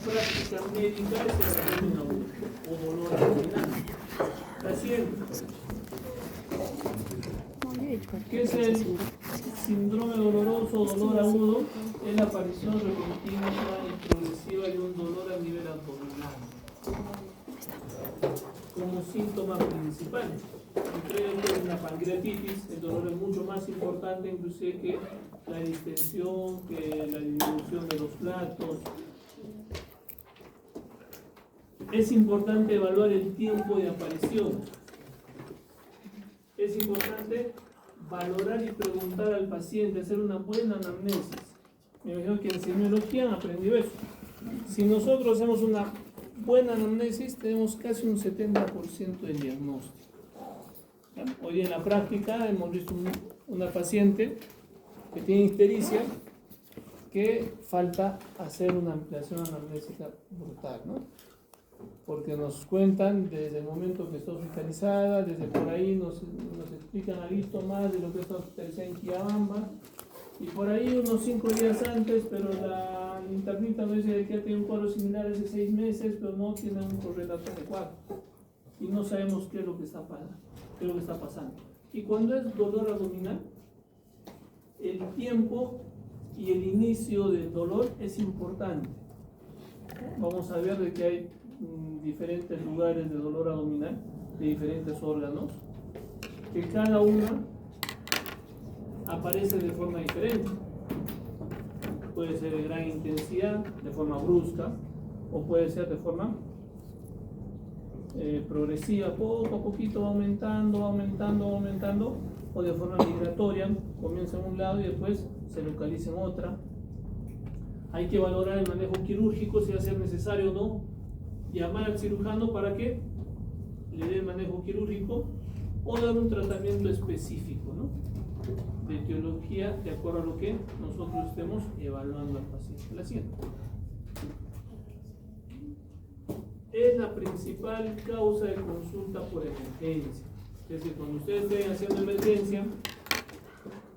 práctica médica es el abdomen agudo o dolor abdominal. La siguiente. ¿Qué es el síndrome doloroso o dolor agudo? Es la aparición repentina y progresiva de un dolor a nivel abdominal como síntoma principal. Entre una pancreatitis, el dolor es mucho más importante inclusive que la distensión, que la disminución de los flatos. Es importante evaluar el tiempo de aparición. Es importante valorar y preguntar al paciente, hacer una buena anamnesis. Me imagino que en semiología han aprendido eso. Si nosotros hacemos una buena anamnesis, tenemos casi un 70% del diagnóstico. ¿Ya? Hoy en la práctica hemos visto una paciente que tiene ictericia, que falta hacer una ampliación anamnésica brutal, ¿no? Porque nos cuentan desde el momento que está hospitalizada, desde por ahí nos explican algo más de lo que está hospitalizada en Quillabamba, y por ahí unos 5 días antes, pero la internita nos dice que ya tiene un cuadro similar hace 6 meses, pero no tiene un correlato adecuado. Y no sabemos qué es lo que está pasando. Y cuando es dolor abdominal, el tiempo y el inicio del dolor es importante. Vamos a ver de que hay diferentes lugares de dolor abdominal, de diferentes órganos, que cada una aparece de forma diferente. Puede ser de gran intensidad, de forma brusca, o puede ser de forma progresiva, poco a poquito va aumentando, o de forma migratoria, comienza en un lado y después se localiza en otra. Hay que valorar el manejo quirúrgico, si va a ser necesario o no, llamar al cirujano para que le dé el manejo quirúrgico o dar un tratamiento específico, ¿no?, de etiología de acuerdo a lo que nosotros estemos evaluando al paciente. La siguiente. Es la principal causa de consulta por emergencia. Es decir, cuando ustedes estén haciendo emergencia,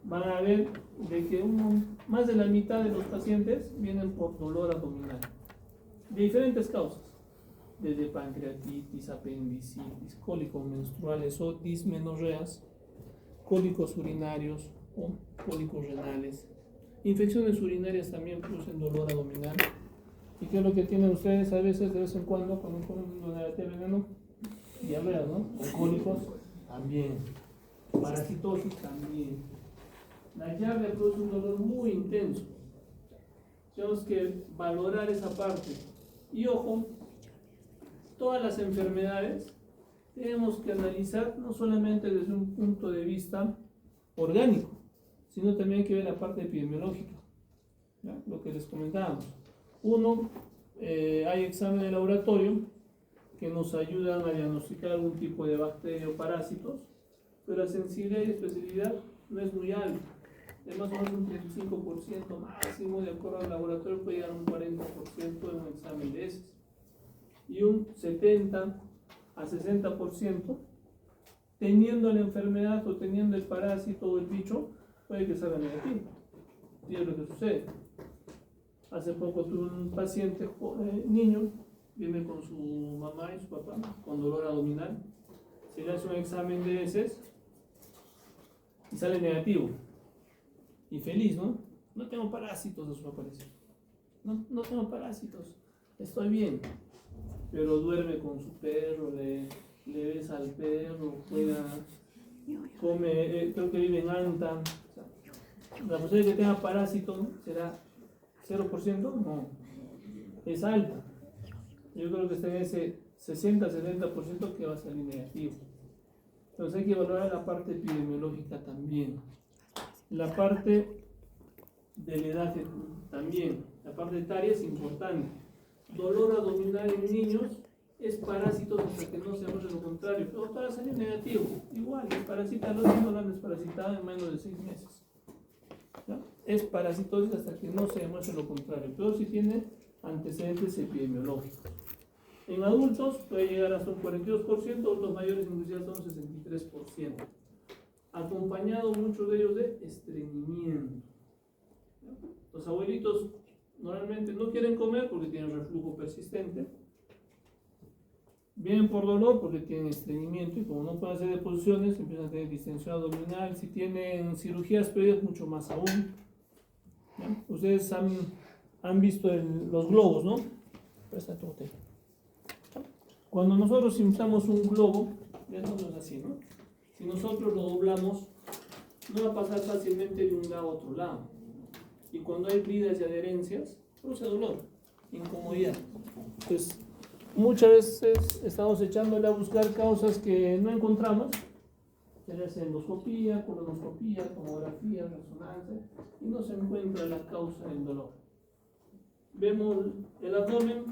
van a ver de que más de la mitad de los pacientes vienen por dolor abdominal, de diferentes causas, desde pancreatitis, apendicitis, cólicos menstruales o dismenorreas, cólicos urinarios o cólicos renales. Infecciones urinarias también producen dolor abdominal. ¿Y qué es lo que tienen ustedes a veces, de vez en cuando, cuando comen una veneno? Diarrea, ¿no? O cólicos también. Parasitosis también. La llave produce un dolor muy intenso. Tenemos que valorar esa parte. Y ojo, todas las enfermedades tenemos que analizar no solamente desde un punto de vista orgánico, sino también hay que ver la parte epidemiológica, ¿ya? Lo que les comentábamos. Uno, hay exámenes de laboratorio que nos ayudan a diagnosticar algún tipo de bacteria o parásitos, pero la sensibilidad y especificidad no es muy alta. Es más o menos un 35% máximo, de acuerdo al laboratorio puede llegar a un 40% en un examen de heces. Y un 70 a 60% teniendo la enfermedad o teniendo el parásito o el bicho, puede que salga negativo. Y es lo que sucede. Hace poco tuve un paciente, niño, viene con su mamá y su papá con dolor abdominal. Se le hace un examen de heces y sale negativo. Y feliz, ¿no? No tengo parásitos, eso aparece. No tengo parásitos, estoy bien. Pero duerme con su perro, le besa al perro, juega, come, creo que vive en Anta. O sea, la posibilidad de que tenga parásitos será 0%, no, es alta. Yo creo que está en ese 60-70% que va a salir negativo. Entonces hay que valorar la parte epidemiológica también, la parte de la edad también, la parte etaria es importante. Dolor abdominal en niños es parásitos hasta que no se demuestre lo contrario, pero para salir negativo, igual, el parasita los niños lo han desparasitado en menos de 6 meses. ¿Ya? Es parasitosis hasta que no se demuestre lo contrario, pero si tiene antecedentes epidemiológicos. En adultos puede llegar hasta un 42%, adultos mayores inclusive hasta un 63%, acompañado muchos de ellos de estreñimiento. Los abuelitos normalmente no quieren comer porque tienen reflujo persistente. Vienen por dolor porque tienen estreñimiento y como no pueden hacer deposiciones, empiezan a tener distensión abdominal. Si tienen cirugías previas, mucho más aún. ¿Ya? Ustedes han visto los globos, ¿no? Cuando nosotros inflamos un globo, eso no es así, ¿no? Si nosotros lo doblamos, no va a pasar fácilmente de un lado a otro lado. Y cuando hay bridas y adherencias, produce dolor, incomodidad. Pues muchas veces estamos echándole a buscar causas que no encontramos, se le hace endoscopía, colonoscopía, tomografía, resonancia, y no se encuentra la causa del dolor. Vemos el abdomen,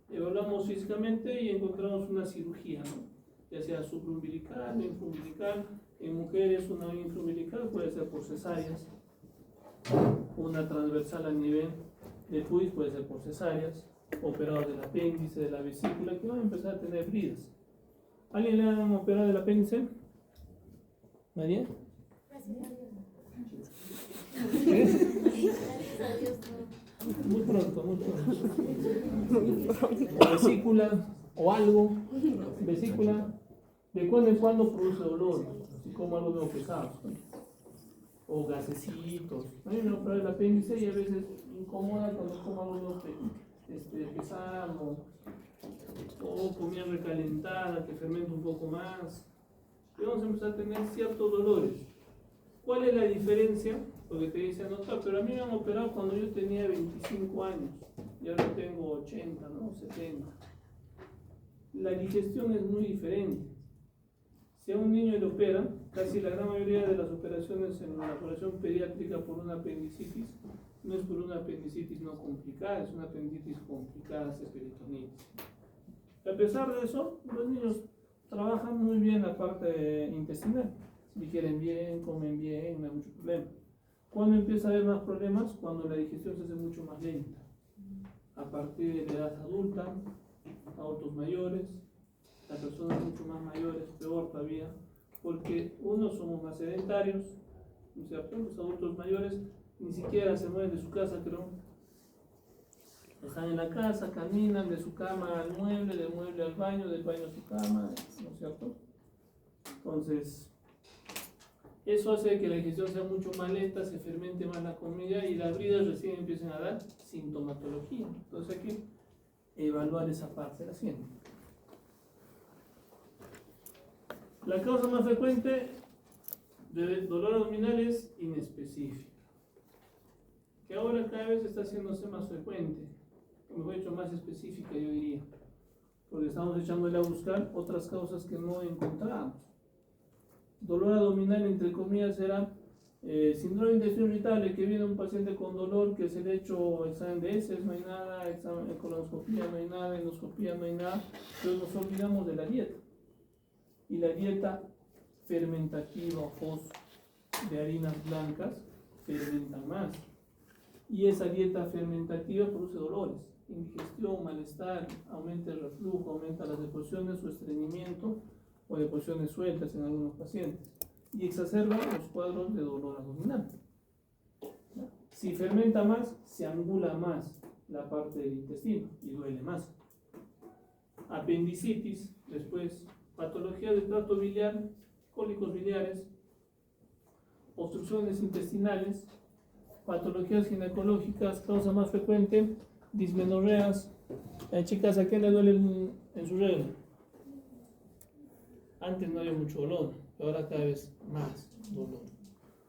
evaluamos físicamente y encontramos una cirugía, ¿no? Ya sea supraumbilical o infraumbilical. En mujeres una infraumbilical puede ser por cesáreas, una transversal a nivel de pubis puede ser por cesáreas, operados del apéndice, de la vesícula, que van a empezar a tener bridas. ¿Alguien le han operado del apéndice? ¿Nadie? Muy pronto, muy pronto. Vesícula o algo, vesícula, de cuando en cuando produce dolor, así como algo medio pesado, ¿no? O gasecitos. A mí me opera el apéndice y a veces incomoda cuando como algo pesado, o comida recalentada que fermenta un poco más. Y vamos a empezar a tener ciertos dolores. ¿Cuál es la diferencia? Porque te dicen, doctor, pero a mí me han operado cuando yo tenía 25 años, y ahora tengo 80, ¿no? 70. La digestión es muy diferente. Si a un niño le operan, casi la gran mayoría de las operaciones en la población pediátrica por una apendicitis, no es por una apendicitis no complicada, es una apendicitis complicada, es peritonitis. A pesar de eso, los niños trabajan muy bien la parte intestinal. Digieren bien, comen bien, no hay mucho problema. ¿Cuándo empieza a haber más problemas? Cuando la digestión se hace mucho más lenta. A partir de la edad adulta, adultos mayores, las personas mucho más mayores, peor todavía, porque unos somos más sedentarios, ¿no es cierto? Los adultos mayores ni siquiera se mueven de su casa, creo. Están en la casa, caminan de su cama al mueble, del mueble al baño, del baño a su cama, ¿no es cierto? Entonces, eso hace que la digestión sea mucho más lenta, se fermente más la comida y las bridas recién empiezan a dar sintomatología. Entonces hay que evaluar esa parte de la siguiente. La causa más frecuente de dolor abdominal es inespecífica, que ahora cada vez está haciéndose más frecuente, o mejor dicho, más específica, yo diría, porque estamos echándole a buscar otras causas que no encontramos. Dolor abdominal, entre comillas, era síndrome de intestino irritable, que viene un paciente con dolor, que se le ha hecho examen de heces, no hay nada, examen de colonoscopía, no hay nada, endoscopía, no hay nada, pero nos olvidamos de la dieta. Y la dieta fermentativa o FOS de harinas blancas fermentan más. Y esa dieta fermentativa produce dolores, indigestión, malestar, aumenta el reflujo, aumenta las deposiciones o estreñimiento o deposiciones sueltas en algunos pacientes. Y exacerba los cuadros de dolor abdominal. Si fermenta más, se angula más la parte del intestino y duele más. Apendicitis, después patología del tracto biliar, cólicos biliares, obstrucciones intestinales, patologías ginecológicas, causa más frecuente, dismenorreas. Chicas, ¿a quién le duele en su regla? Antes no había mucho dolor, ahora cada vez más dolor.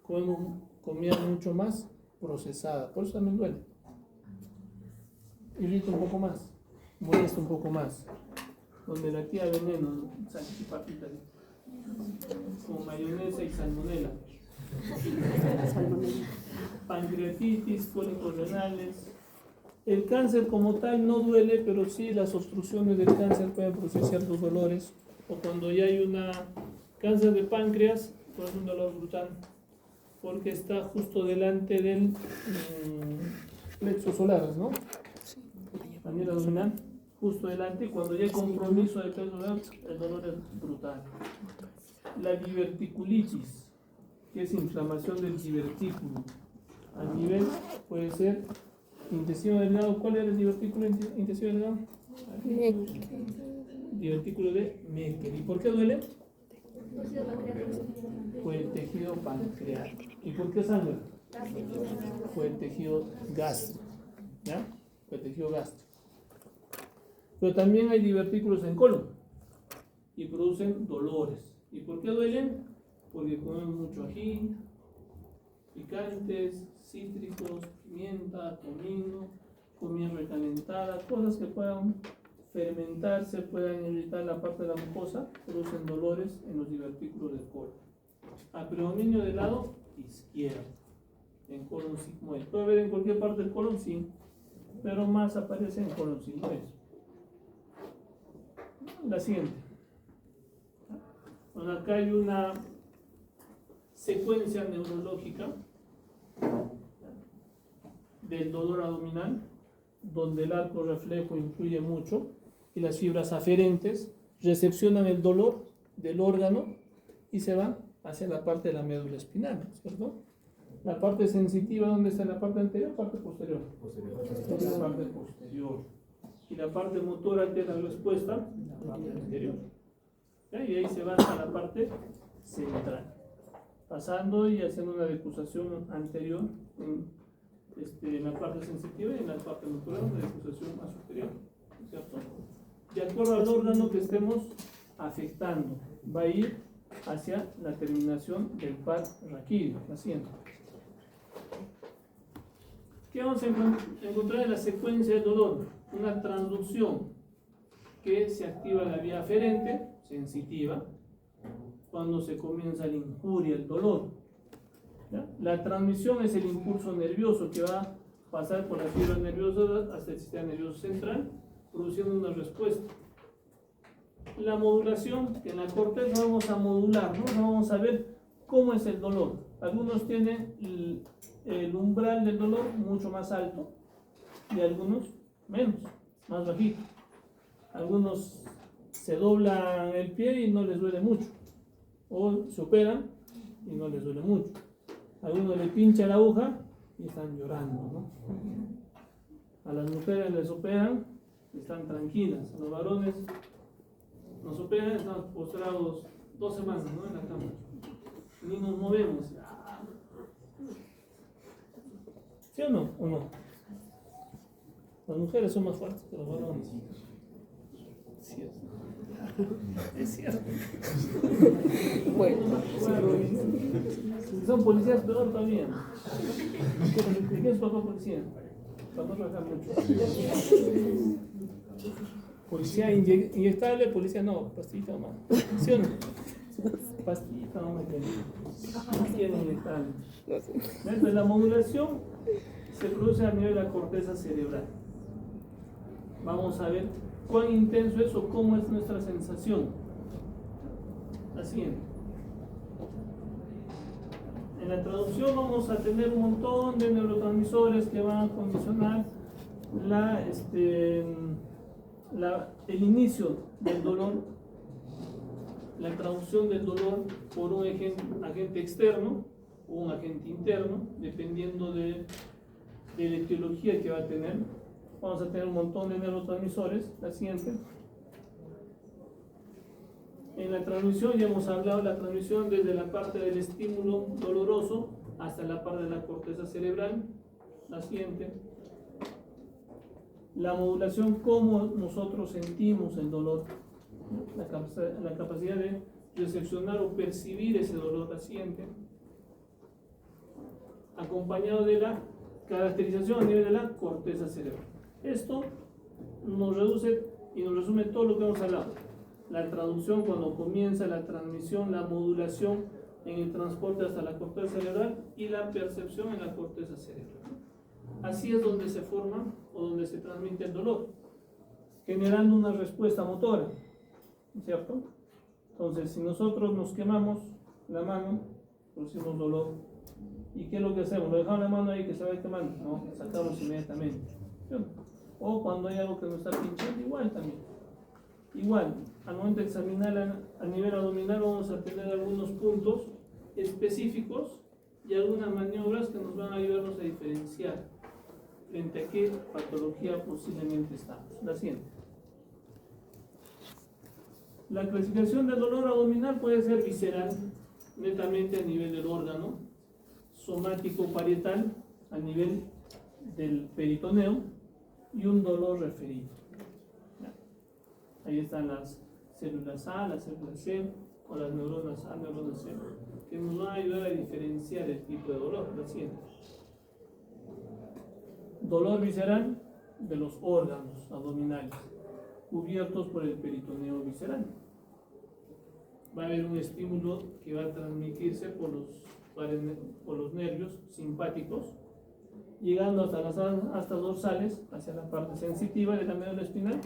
Comemos comida mucho más procesada, por eso también duele. Irrita un poco más, molesta un poco más. Donde la tía veneno, salchipapita, con mayonesa y salmonela. Pancreatitis, cólicos renales. El cáncer como tal no duele, pero sí las obstrucciones del cáncer pueden producir ciertos dolores. O cuando ya hay una cáncer de páncreas, pues un dolor brutal, porque está justo delante del plexo solar, ¿no? También abdominal, justo delante, y cuando ya hay compromiso del plexo solar, el dolor es brutal. La diverticulitis, que es inflamación del divertículo, a nivel puede ser Intestino delgado, ¿cuál era el divertículo intestino delgado? Divertículo de Meckel. ¿Y por qué duele? Fue el tejido pancrear. ¿Y por qué sangra? Fue el tejido gástrico. ¿Ya? Fue el tejido gástrico. Pero también hay divertículos en colon y producen dolores. ¿Y por qué duelen? Porque comemos mucho ají, picantes, cítricos, pimienta, comino, comida recalentada, cosas que puedan fermentarse, puedan irritar la parte de la mucosa, producen dolores en los divertículos del colon. A predominio del lado izquierdo. En colon sigmoide. Puede haber en cualquier parte del colon, sí, pero más aparece en colon sigmoide. La siguiente. Bueno, acá hay una secuencia neurológica del dolor abdominal, donde el arco reflejo influye mucho y las fibras aferentes recepcionan el dolor del órgano y se van hacia la parte de la médula espinal, ¿cierto? La parte sensitiva, ¿dónde está? ¿La parte anterior o parte posterior? La parte posterior. Y la parte motora, que es la respuesta, la parte anterior. ¿Ya? Y ahí se va hasta la parte central, pasando y haciendo una decusación anterior en la parte sensitiva y en la parte motora, una decusación más superior, ¿cierto? De acuerdo al órgano que estemos afectando, va a ir hacia la terminación del par raquídeo, la siguiente. ¿Qué vamos a encontrar en la secuencia del dolor? Una transducción que se activa la vía aferente, sensitiva, cuando se comienza la injuria, el dolor. ¿Ya? La transmisión es el impulso nervioso que va a pasar por las fibras nerviosas hasta el sistema nervioso central, produciendo una respuesta. La modulación, que en la corteza vamos a modular, ¿no? Vamos a ver cómo es el dolor. Algunos tienen el umbral del dolor mucho más alto y algunos menos, más bajito. Algunos se doblan el pie y no les duele mucho, o se operan y no les duele mucho. Algunos le pinchan la aguja y están llorando, ¿no? A las mujeres les operan y están tranquilas. A los varones nos operan y estamos postrados 2 semanas, ¿no? En la cama. Ni nos movemos. ¿Sí o no? ¿O no? Las mujeres son más fuertes que los varones. Sí, es cierto. Bueno, si son policías, peor todavía. ¿De quién es papá policía? Papá trabaja mucho. Policía inyectable, policía no, pastillita nomás. ¿Sí o no? Pastillita nomás tiene inyectable. Entonces, la modulación se produce a nivel de la corteza cerebral. Vamos a ver cuán intenso es o cómo es nuestra sensación. La siguiente. En la traducción vamos a tener un montón de neurotransmisores que van a condicionar el inicio del dolor, la traducción del dolor por un agente externo o un agente interno, dependiendo de la etiología que va a tener. Vamos a tener un montón de neurotransmisores. La siguiente. En la transmisión ya hemos hablado de la transmisión desde la parte del estímulo doloroso hasta la parte de la corteza cerebral. La siguiente. La modulación, cómo nosotros sentimos el dolor, la capacidad de recepcionar o percibir ese dolor. La siguiente. Acompañado de la caracterización a nivel de la corteza cerebral. Esto nos reduce y nos resume todo lo que hemos hablado. La traducción cuando comienza, la transmisión, la modulación en el transporte hasta la corteza cerebral y la percepción en la corteza cerebral. Así es donde se forma o donde se transmite el dolor, generando una respuesta motora, ¿cierto? Entonces, si nosotros nos quemamos la mano, producimos dolor. ¿Y qué es lo que hacemos? ¿Lo dejamos la mano ahí que se va quemando? No, la sacamos inmediatamente. ¿Cierto? O cuando hay algo que nos está pinchando, igual también. Igual, al momento de examinar a nivel abdominal vamos a tener algunos puntos específicos y algunas maniobras que nos van a ayudarnos a diferenciar frente a qué patología posiblemente estamos. La siguiente. La clasificación del dolor abdominal puede ser visceral, netamente a nivel del órgano, somático parietal, a nivel del peritoneo, y un dolor referido. Ahí están las células A, las células C, o las neuronas A, neuronas C, que nos van a ayudar a diferenciar el tipo de dolor. La siguiente. Dolor visceral de los órganos abdominales, cubiertos por el peritoneo visceral. Va a haber un estímulo que va a transmitirse por los nervios simpáticos, llegando hasta las astas dorsales, hacia la parte sensitiva de la médula espinal,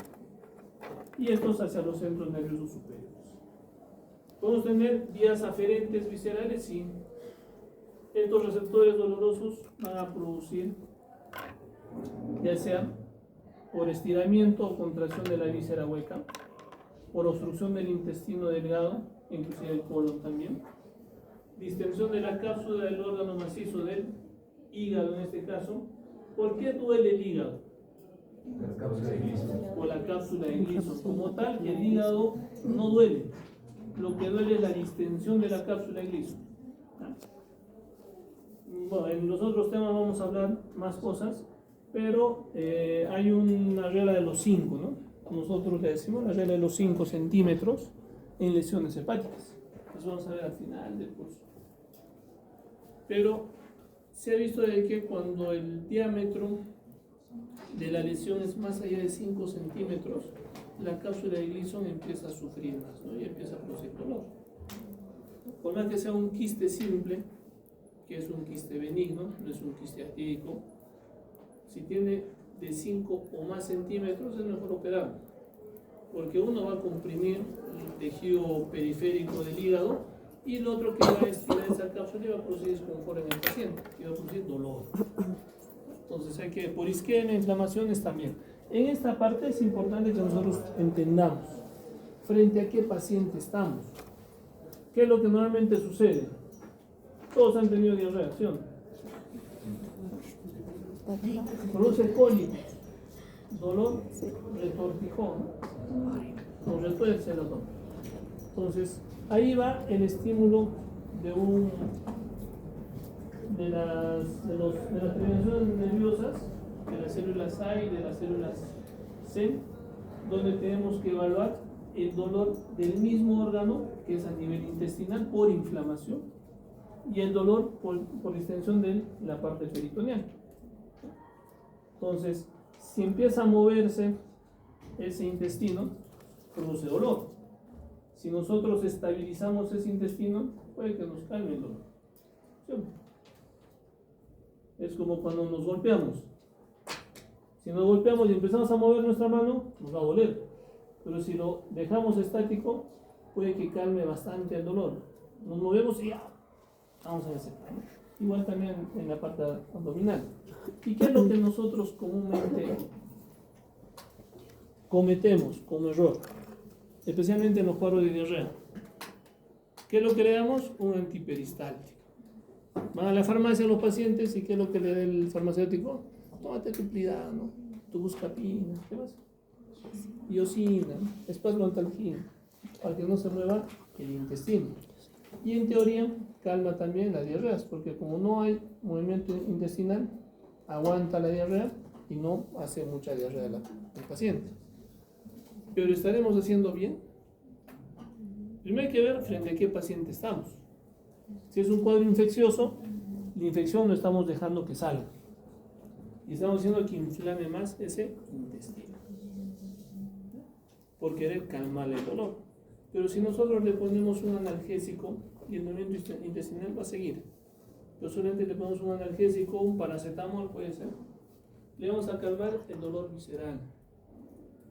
y estos hacia los centros nerviosos superiores. Podemos tener vías aferentes viscerales, sí. Estos receptores dolorosos van a producir, ya sea por estiramiento o contracción de la víscera hueca, por obstrucción del intestino delgado, inclusive el colon también, distensión de la cápsula del órgano macizo del hígado en este caso. ¿Por qué duele el hígado? La cápsula de Gleason. Por la cápsula de Gleason. Como tal, el hígado no duele. Lo que duele es la distensión de la cápsula de Gleason. Bueno, en los otros temas vamos a hablar más cosas, pero hay una regla de los 5, ¿no? Nosotros le decimos la regla de los 5 centímetros en lesiones hepáticas. Eso vamos a ver al final del curso. Pero se ha visto de que cuando el diámetro de la lesión es más allá de 5 centímetros, la cápsula de Gleason empieza a sufrir más, ¿no? Y empieza a producir dolor. Por más que sea un quiste simple, que es un quiste benigno, no es un quiste actídico, si tiene de 5 o más centímetros es mejor operarlo, porque uno va a comprimir el tejido periférico del hígado y el otro que va a estirar esa cápsula y va a producir desconfort en el paciente y va a producir dolor. Entonces hay que, por isquemia, inflamaciones también. En esta parte es importante que nosotros entendamos frente a qué paciente estamos. ¿Qué es lo que normalmente sucede? Todos han tenido diarrea, ¿sí o no? Produce cólicos, dolor, retortijón, o retuerce el abdomen. Entonces, ahí va el estímulo de las terminaciones nerviosas, de las células A y de las células C, donde tenemos que evaluar el dolor del mismo órgano, que es a nivel intestinal por inflamación, y el dolor por distensión de la parte peritoneal. Entonces, si empieza a moverse ese intestino, produce dolor. Si nosotros estabilizamos ese intestino, puede que nos calme el dolor. ¿Sí? Es como cuando nos golpeamos. Si nos golpeamos y empezamos a mover nuestra mano, nos va a doler. Pero si lo dejamos estático, puede que calme bastante el dolor. Nos movemos y ya, vamos a hacer. Igual también en la parte abdominal. ¿Y qué es lo que nosotros comúnmente cometemos como error? Especialmente en los cuadros de diarrea. ¿Qué es lo que le damos? Un antiperistáltico. Van a la farmacia los pacientes y ¿qué es lo que le da el farmacéutico? Tómate tu Plidano, tu Buscapina, ¿qué más? Iosina, espasmotalgina, para que no se mueva el intestino. Y en teoría calma también las diarreas, porque como no hay movimiento intestinal, aguanta la diarrea y no hace mucha diarrea del paciente. Pero ¿estaremos haciendo bien? Primero hay que ver frente a qué paciente estamos. Si es un cuadro infeccioso, la infección no estamos dejando que salga. Y estamos haciendo que inflame más ese intestino, por querer calmar el dolor. Pero si nosotros le ponemos un analgésico, y el movimiento intestinal va a seguir. Pero solamente le ponemos un analgésico, un paracetamol puede ser, le vamos a calmar el dolor visceral,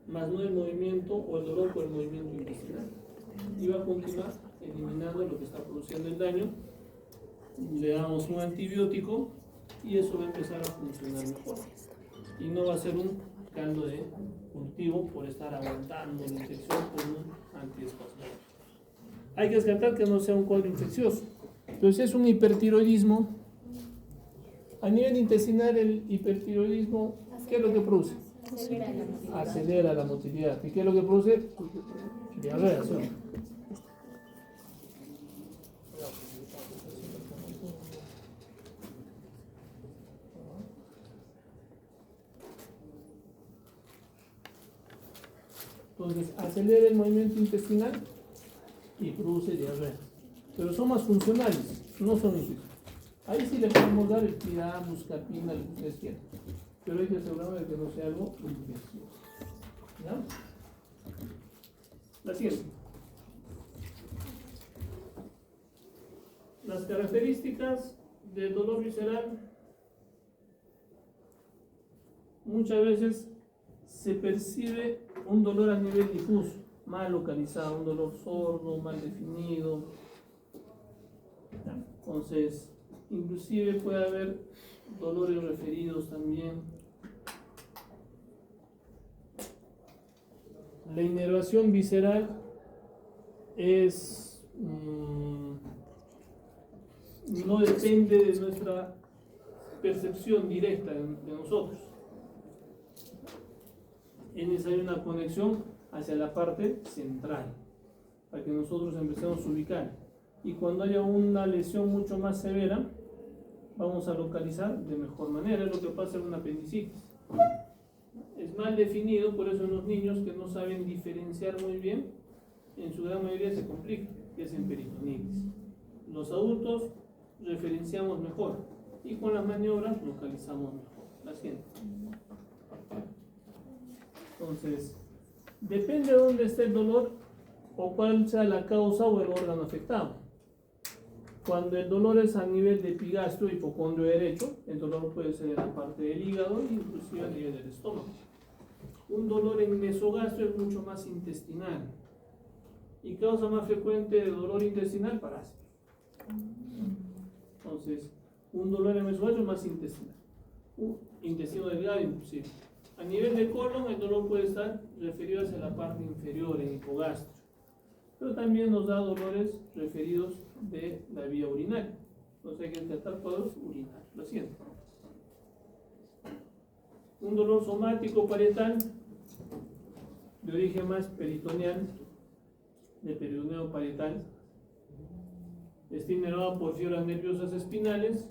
más no el movimiento o el dolor por el movimiento intestinal. Y va a continuar eliminando lo que está produciendo el daño. Le damos un antibiótico y eso va a empezar a funcionar mejor. Y no va a ser un caldo de cultivo por estar aguantando la infección con un antiespasmódico. Hay que descartar que no sea un cuadro infeccioso. Entonces, si es un hipertiroidismo, A nivel intestinal, el hipertiroidismo, ¿qué es lo que produce? Acelera la motilidad. ¿Y qué es lo que produce? Diarrea, ¿sí? Entonces, acelera el movimiento intestinal y produce diarrea. Pero son más funcionales, no son infecciosos. Ahí sí le podemos dar el Pidam, Buscapina, lo que ustedes quieran. Pero hay que asegurarnos de que no sea algo infeccioso. ¿Ya? La siguiente. Las características del dolor visceral muchas veces se percibe un dolor a nivel difuso, mal localizado, un dolor sordo, mal definido. Entonces, inclusive puede haber dolores referidos también. La inervación visceral es no depende de nuestra percepción directa de nosotros. Es necesaria una conexión hacia la parte central para que nosotros empecemos a ubicar. Y cuando haya una lesión mucho más severa, vamos a localizar de mejor manera. Es lo que pasa en una apendicitis. Es mal definido, por eso en los niños que no saben diferenciar muy bien, en su gran mayoría se complica, que es en peritonitis. Los adultos referenciamos mejor y con las maniobras localizamos mejor. La siguiente. Entonces, depende de dónde esté el dolor o cuál sea la causa o el órgano afectado. Cuando el dolor es a nivel de epigastrio, hipocondrio derecho, el dolor puede ser en la parte del hígado e inclusive a nivel del estómago. Un dolor en mesogastrio es mucho más intestinal. ¿Y causa más frecuente de dolor intestinal? Parásitos. Entonces, un dolor en mesogastrio es más intestinal. Intestino delgado inclusive. A nivel de colon, el dolor puede estar referido hacia la parte inferior, en hipogastrio. Pero también nos da dolores referidos de la vía urinaria. Entonces hay que tratar cuadros urinarios. Lo siento. Un dolor somático parietal de origen más peritoneal, de peritoneo parietal, está inervado por fiebres nerviosas espinales.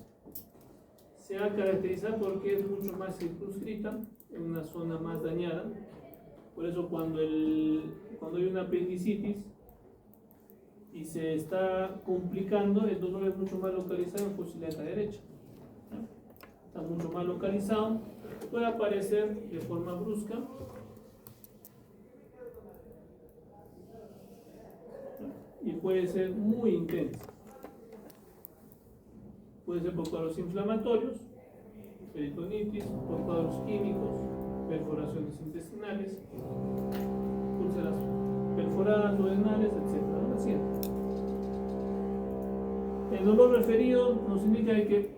Se va a caracterizar porque es mucho más circunscrita en una zona más dañada. Por eso cuando hay una apendicitis y se está complicando, el dolor es mucho más localizado en fusilata derecha. Está mucho más localizado, puede aparecer de forma brusca y puede ser muy intensa. Puede ser por cuadros inflamatorios, peritonitis, por cuadros químicos, perforaciones intestinales, úlceras perforadas, duodenales, etc. Así es. El dolor referido nos indica que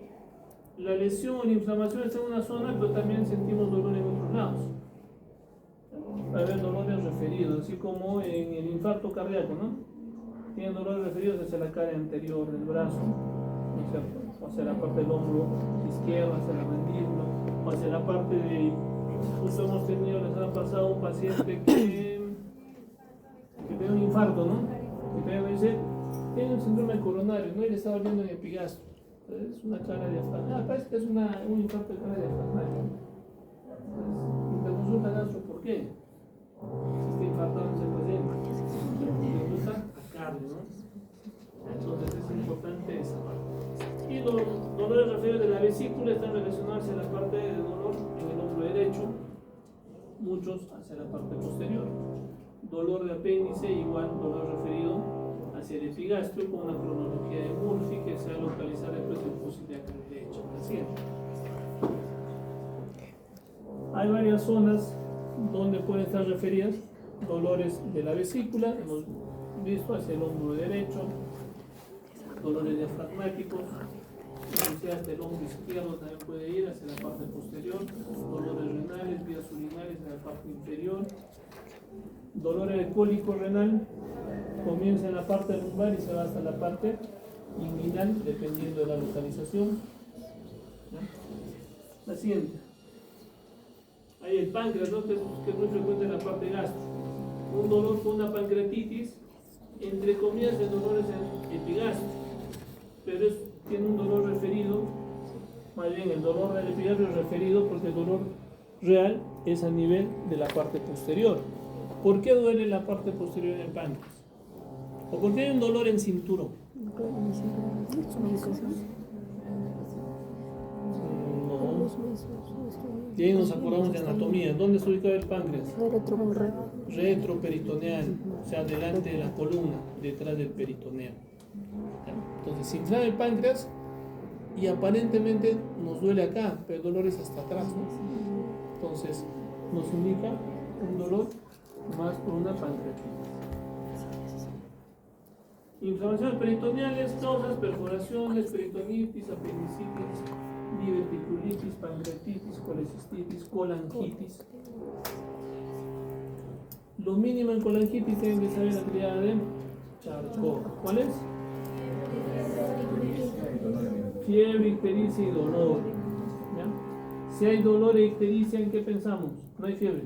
la lesión o la inflamación está en una zona, pero también sentimos dolor en otros lados. Va a haber dolores referidos, así como en el infarto cardíaco, ¿no? Tienen dolores referidos hacia la cara anterior del brazo, ¿no es cierto? O hacia la parte del hombro izquierdo, hacia la mandíbula, o hacia la parte de... Justo hemos tenido, les ha pasado un paciente que tiene un infarto, ¿no? Y dice, tiene un síndrome coronario, ¿no? Y le está doliendo en el epigastrio. Es una cara diafragmática. Parece que es un infarto de cara diafragmática. Entonces, te consulta gastro, ¿por qué? Si está infartado ese paciente. Le gusta atacarle, ¿no? Entonces es importante esa parte. Y los dolores referidos de la vesícula están relacionados a la parte de dolor en el hombro derecho, muchos hacia la parte posterior. Dolor de apéndice, igual dolor referido hacia el epigastrio con una cronología de Murphy que se va a localizar después del fusil de acá derecha. Así es. Hay varias zonas donde pueden estar referidas dolores de la vesícula, hemos visto hacia el hombro derecho, dolores diafragmáticos, inclusive hasta el hombro izquierdo también puede ir hacia la parte posterior, dolores renales, vías urinarias en la parte inferior, dolores de cólico renal, comienza en la parte lumbar y se va hasta la parte inguinal dependiendo de la localización. ¿No? La siguiente. Ahí el páncreas, ¿no? Que es muy frecuente en la parte gástrica. Un dolor con una pancreatitis, entre comillas, el dolor es el epigástrico, pero tiene un dolor referido, más bien el dolor del epigástrico es referido porque el dolor real es a nivel de la parte posterior. ¿Por qué duele la parte posterior del páncreas? ¿O por qué hay un dolor en cinturón? No. Y ahí nos acordamos de anatomía. ¿Dónde está ubicado el páncreas? Retroperitoneal, o sea, delante de la columna, detrás del peritoneo. Entonces, se inflama el páncreas y aparentemente nos duele acá, pero el dolor es hasta atrás, ¿no? Entonces, nos indica un dolor más por una pancreatitis. Inflamaciones peritoneales, causas, perforaciones, peritonitis, apendicitis, diverticulitis, pancreatitis, colecistitis, colangitis. Lo mínimo en colangitis tienen que saber la triada de Charcot. ¿Cuál es? Fiebre, ictericia y dolor. ¿Ya? Si hay dolor e ictericia, ¿en qué pensamos? No hay fiebre.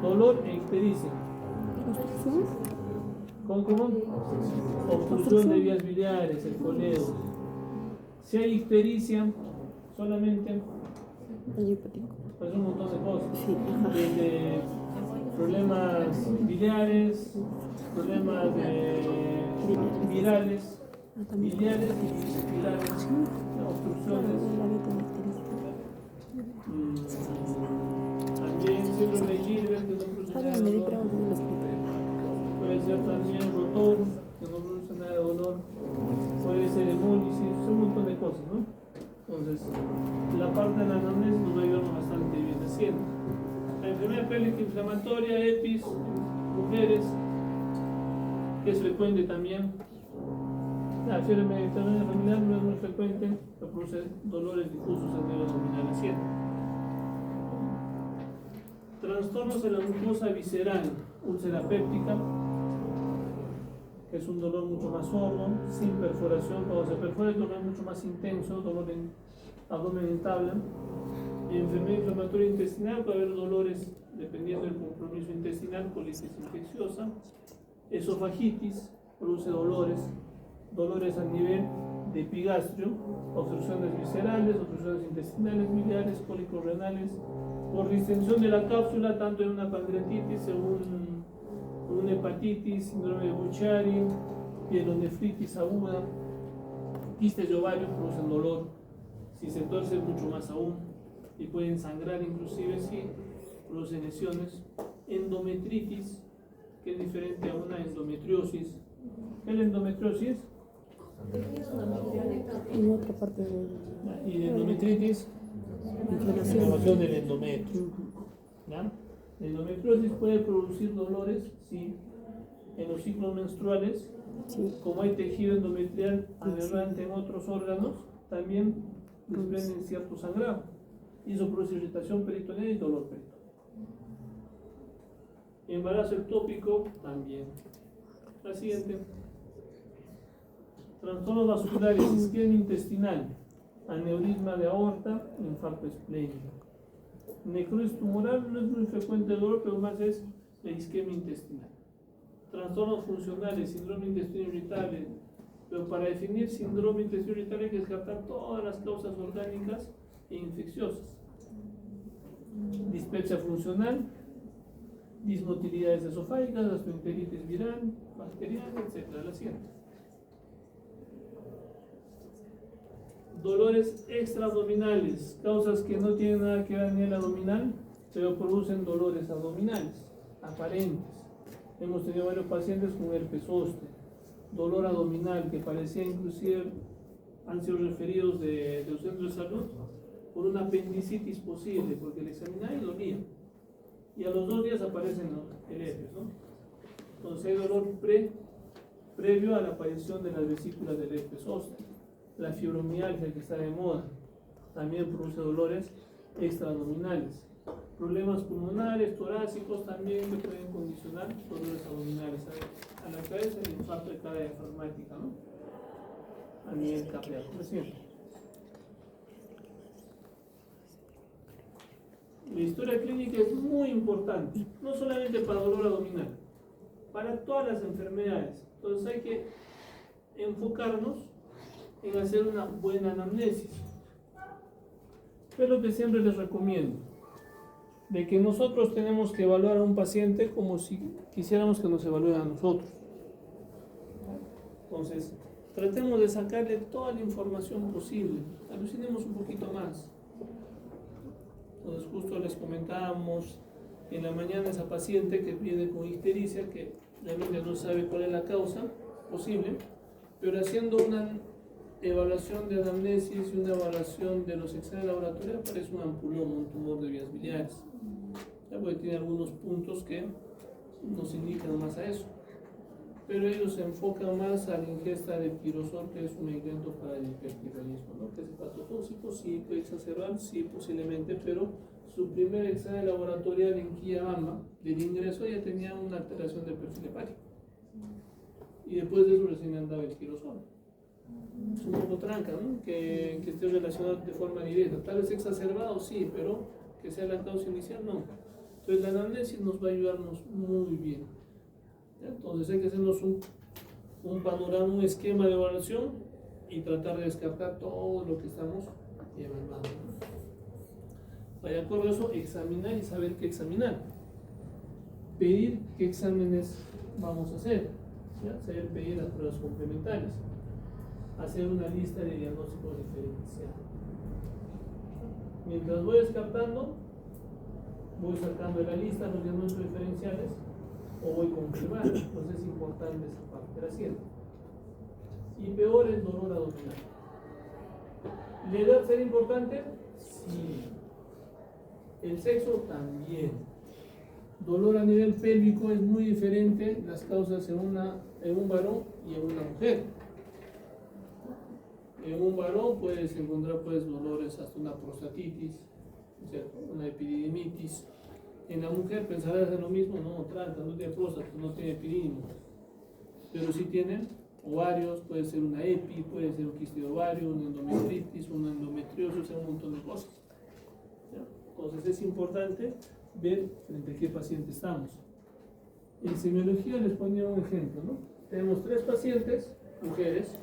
Dolor e ictericia. ¿Cómo? Obstrucción de vías biliares, el coleo. Si hay ictericia, solamente pues un montón de cosas. Desde problemas biliares, problemas virales, biliares y virales, obstrucciones. También síndrome de Gilbert, que no produce nada de dolor. Puede ser también rotor, que no produce nada de dolor. Puede ser hemólisis, un montón de cosas, ¿no? Entonces, la parte de la anamnesis nos va a ayudar bastante bien haciendo. La enfermedad pélvica inflamatoria, EPIs, mujeres, que es frecuente también. La fiebre mediterránea familiar no es muy frecuente, pero produce dolores difusos a nivel abdominal haciendo. Trastornos de la mucosa visceral, úlcera péptica, que es un dolor mucho más sordo, sin perforación. Cuando se perfora el dolor es mucho más intenso, dolor en abdomen en tabla. Enfermedad inflamatoria intestinal, puede haber dolores dependiendo del compromiso intestinal, colitis infecciosa. Esofagitis, produce dolores a nivel de epigastrio, obstrucciones viscerales, obstrucciones intestinales, biliares, cólicos renales, por distensión de la cápsula, tanto en una pancreatitis, según una hepatitis, síndrome de Buchiari, pielonefritis aguda, quistes de ovario producen dolor, si se tuerce mucho más aún, y pueden sangrar inclusive si producen lesiones. Endometritis, que es diferente a una endometriosis. ¿Qué es la endometriosis? En otra parte de... Y la endometritis, inflamación del endometrio. ¿Ya? La endometriosis puede producir dolores, sí, en los ciclos menstruales. Sí. Como hay tejido endometrial inervante en otros órganos, también desprenden cierto sangrado. Y eso produce irritación peritoneal y dolor peritoneal. Embarazo ectópico también. La siguiente. Trastornos vasculares, isquemia intestinal, aneurisma de aorta, infarto esplénico. Necrosis tumoral no es muy frecuente el dolor, pero más es la isquemia intestinal. Trastornos funcionales, síndrome de intestino irritable. Pero para definir síndrome de intestino irritable hay que descartar todas las causas orgánicas e infecciosas. Dispepsia funcional, dismotilidades esofágicas, gastroenteritis viral, bacteriana, etc. La siguiente. Dolores extraabdominales, causas que no tienen nada que ver a nivel abdominal, pero producen dolores abdominales, aparentes. Hemos tenido varios pacientes con herpes zóster, dolor abdominal que parecía inclusive han sido referidos de los centros de salud por una apendicitis posible, porque el examinaba y dolía. Y a los 2 días aparece el herpes, ¿no? Entonces hay dolor previo a la aparición de las vesículas del herpes zóster. La fibromialgia, que está de moda, también produce dolores extraabdominales. Problemas pulmonares, torácicos también que pueden condicionar dolores abdominales. A la cabeza el infarto de cara diafragmática, ¿no? A nivel cardíaco. La historia clínica es muy importante, no solamente para dolor abdominal, para todas las enfermedades. Entonces hay que enfocarnos en hacer una buena anamnesis. Es lo que siempre les recomiendo, de que nosotros tenemos que evaluar a un paciente como si quisiéramos que nos evalúen a nosotros. Entonces, tratemos de sacarle toda la información posible, alucinemos un poquito más. Entonces, justo les comentábamos en la mañana esa paciente que viene con ictericia, que realmente no sabe cuál es la causa posible, pero haciendo una evaluación de anamnesis y una evaluación de los exámenes laboratoriales aparece un ampuloma, un tumor de vías biliares. Ya, porque tiene algunos puntos que nos indican más a eso. Pero ellos se enfocan más a la ingesta de pirosol, que es un medicamento para el hipertiroidismo, ¿no? Que es hepatotóxico, sí puede exacerbar, sí posiblemente, pero su primer examen laboratorial en Quillabamba del ingreso ya tenía una alteración del perfil hepático. Y después de eso recién andaba el pirosol. Es un poco tranca, ¿no? Que esté relacionado de forma directa. Tal vez exacerbado, sí, pero que sea la causa inicial, no. Entonces la anamnesis nos va a ayudarnos muy bien. Entonces hay que hacernos un panorama, un esquema de evaluación y tratar de descartar todo lo que estamos evaluando. De acuerdo a eso, examinar y saber qué examinar. Pedir qué exámenes vamos a hacer. ¿Ya? Saber pedir las pruebas complementarias. Hacer una lista de diagnóstico diferencial. Mientras voy descartando, voy sacando de la lista los diagnósticos diferenciales o voy confirmando. Entonces es importante esa parte, la siguiente. Y peor el dolor abdominal. ¿La edad será importante? Sí. El sexo también. Dolor a nivel pélvico es muy diferente las causas en un varón y en una mujer. En un varón puedes encontrar dolores hasta una prostatitis, ¿cierto? Una epididimitis. En la mujer pensarás en lo mismo, no trata, no tiene próstata, no tiene epididimio, pero sí tiene ovarios, puede ser una epi, puede ser un quiste de ovario, una endometritis, una endometriosis, un montón de cosas. ¿Ya? Entonces es importante ver frente a qué paciente estamos. En semiología les ponía un ejemplo, ¿no? Tenemos 3 pacientes, mujeres,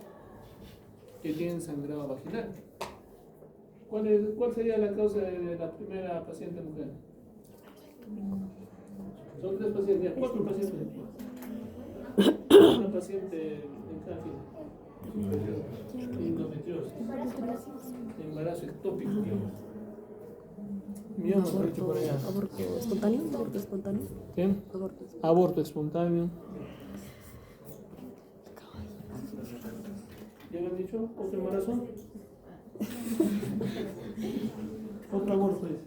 que tienen sangrado vaginal. ¿Cuál sería la causa de la primera paciente mujer? Son 3 pacientes, ya, 4 pacientes. Una paciente en cada fila. Endometriosis. Embarazo ectópico. Mioma, por hecho por allá. ¿Aborto espontáneo? ¿Aborto espontáneo? ¿Qué? Aborto espontáneo. ¿Ya lo han dicho? ¿Otro embarazo? Otro aborto es.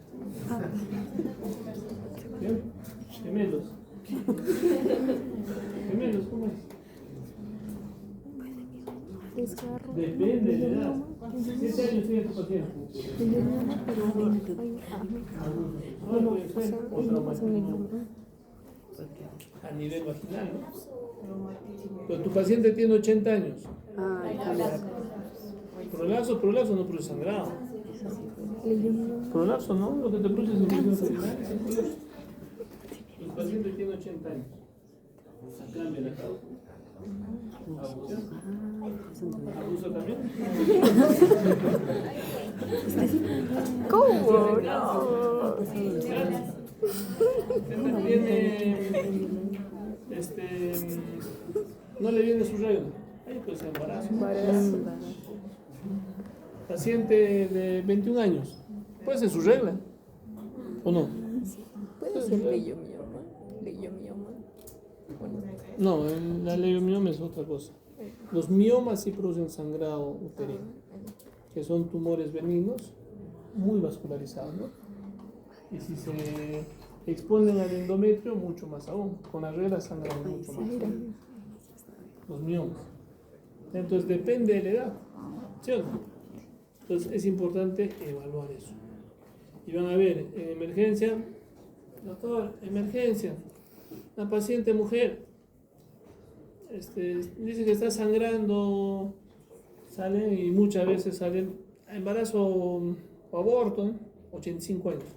¿Bien? Gemelos. Gemelos, ¿cómo es? Depende de la edad. 7 años tiene tu paciente. A nivel vaginal, ¿no? Pero tu paciente tiene 80 años. Prolapso no produce sangrado. Prolapso no, lo que te produce es infección urinaria. El paciente tiene 80 años. Cambia la causa. ¿Abuso también? ¿Cómo? No le viene su regla. Ahí pues embarazo. Paciente de 21 años. Puede ser su regla. ¿O no? Puede ser leiomioma. Bueno, no, la leiomioma es otra cosa. Los miomas sí producen sangrado uterino, que son tumores benignos muy vascularizados, ¿no? Y si se exponen al endometrio, mucho más aún. Con las reglas sangran mucho más. Los miomas. Entonces depende de la edad, ¿sí o no? Entonces es importante evaluar eso. Y van a ver, en emergencia, doctor, emergencia, la paciente mujer dice que está sangrando, salen y muchas veces salen embarazo o aborto, ¿no? 85 años.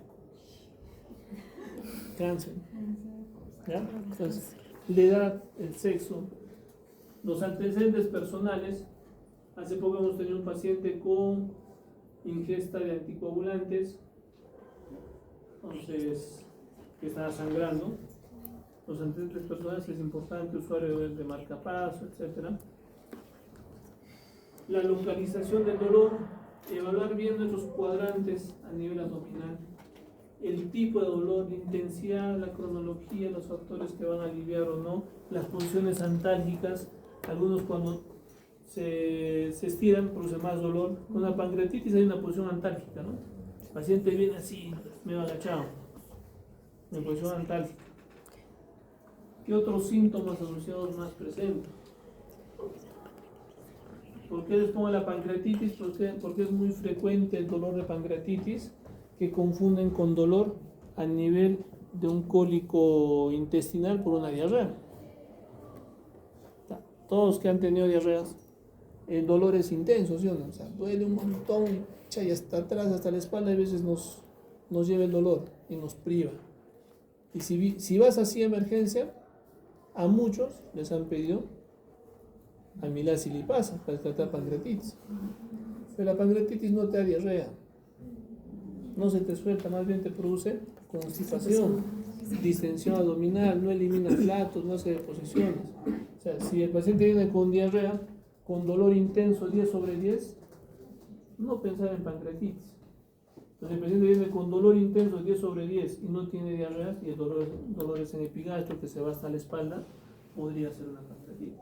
cáncer. ¿Ya? Entonces, la edad, el sexo, los antecedentes personales. Hace poco hemos tenido un paciente con ingesta de anticoagulantes, entonces, que estaba sangrando. Los antecedentes personales es importante, usuario de marcapaso, etc. La localización del dolor, evaluar bien nuestros cuadrantes a nivel abdominal, el tipo de dolor, la intensidad, la cronología, los factores que van a aliviar o no, las funciones antálgicas, algunos cuando se estiran produce más dolor. Con la pancreatitis hay una posición antálgica, ¿no? El paciente viene así, medio agachado, en posición antálgica. ¿Qué otros síntomas asociados más presentes? ¿Por qué les pongo la pancreatitis? Porque es muy frecuente el dolor de pancreatitis, que confunden con dolor a nivel de un cólico intestinal por una diarrea. Todos que han tenido diarreas, el dolor es intenso, ¿sí o no? O sea, duele un montón, y hasta atrás, hasta la espalda, a veces nos lleva el dolor y nos priva. Y si vas así a emergencia, a muchos les han pedido amilasa y lipasa para tratar pancreatitis. Pero la pancreatitis no te da diarrea, no se te suelta, más bien te produce constipación, distensión abdominal, no elimina flatos, no hace deposiciones. O sea, si el paciente viene con diarrea, con dolor intenso 10/10, no pensar en pancreatitis. Entonces el paciente viene con dolor intenso 10/10 y no tiene diarrea, y el dolor es en epigastro que se va hasta la espalda, podría ser una pancreatitis.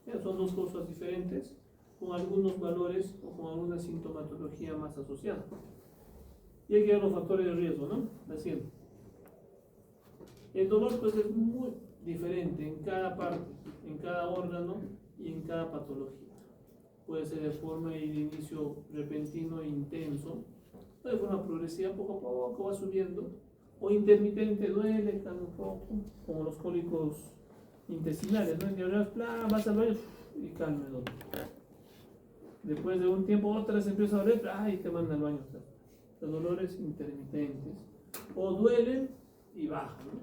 Ya son dos cosas diferentes, con algunos valores o con alguna sintomatología más asociada. Y hay que ver los factores de riesgo, ¿no? Haciendo. El dolor pues es muy diferente en cada parte, en cada órgano y en cada patología. Puede ser de forma y de inicio repentino e intenso, o de forma progresiva, poco a poco va subiendo, o intermitente, duele, calma un poco, como los cólicos intestinales, ¿no? Diarreas, vas al baño y calma el dolor. Después de un tiempo otra vez empieza a doler, y te manda al baño. Los dolores intermitentes, o duelen y bajan, ¿no?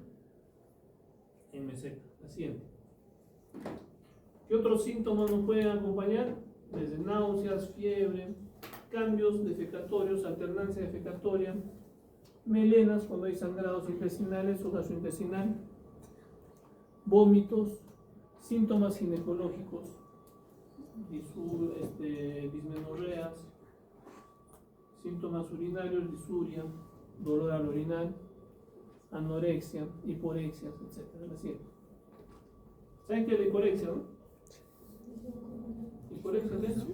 En meseta, la siguiente. ¿Qué otros síntomas nos pueden acompañar? Desde náuseas, fiebre, cambios defecatorios, alternancia defecatoria, melenas cuando hay sangrados intestinales o gastrointestinal, vómitos, síntomas ginecológicos, dismenorreas, síntomas urinarios, disuria, dolor al orinar, anorexia, hiporexia, etc. ¿Saben qué es la hiporexia, no? ¿Hiporexia es eso?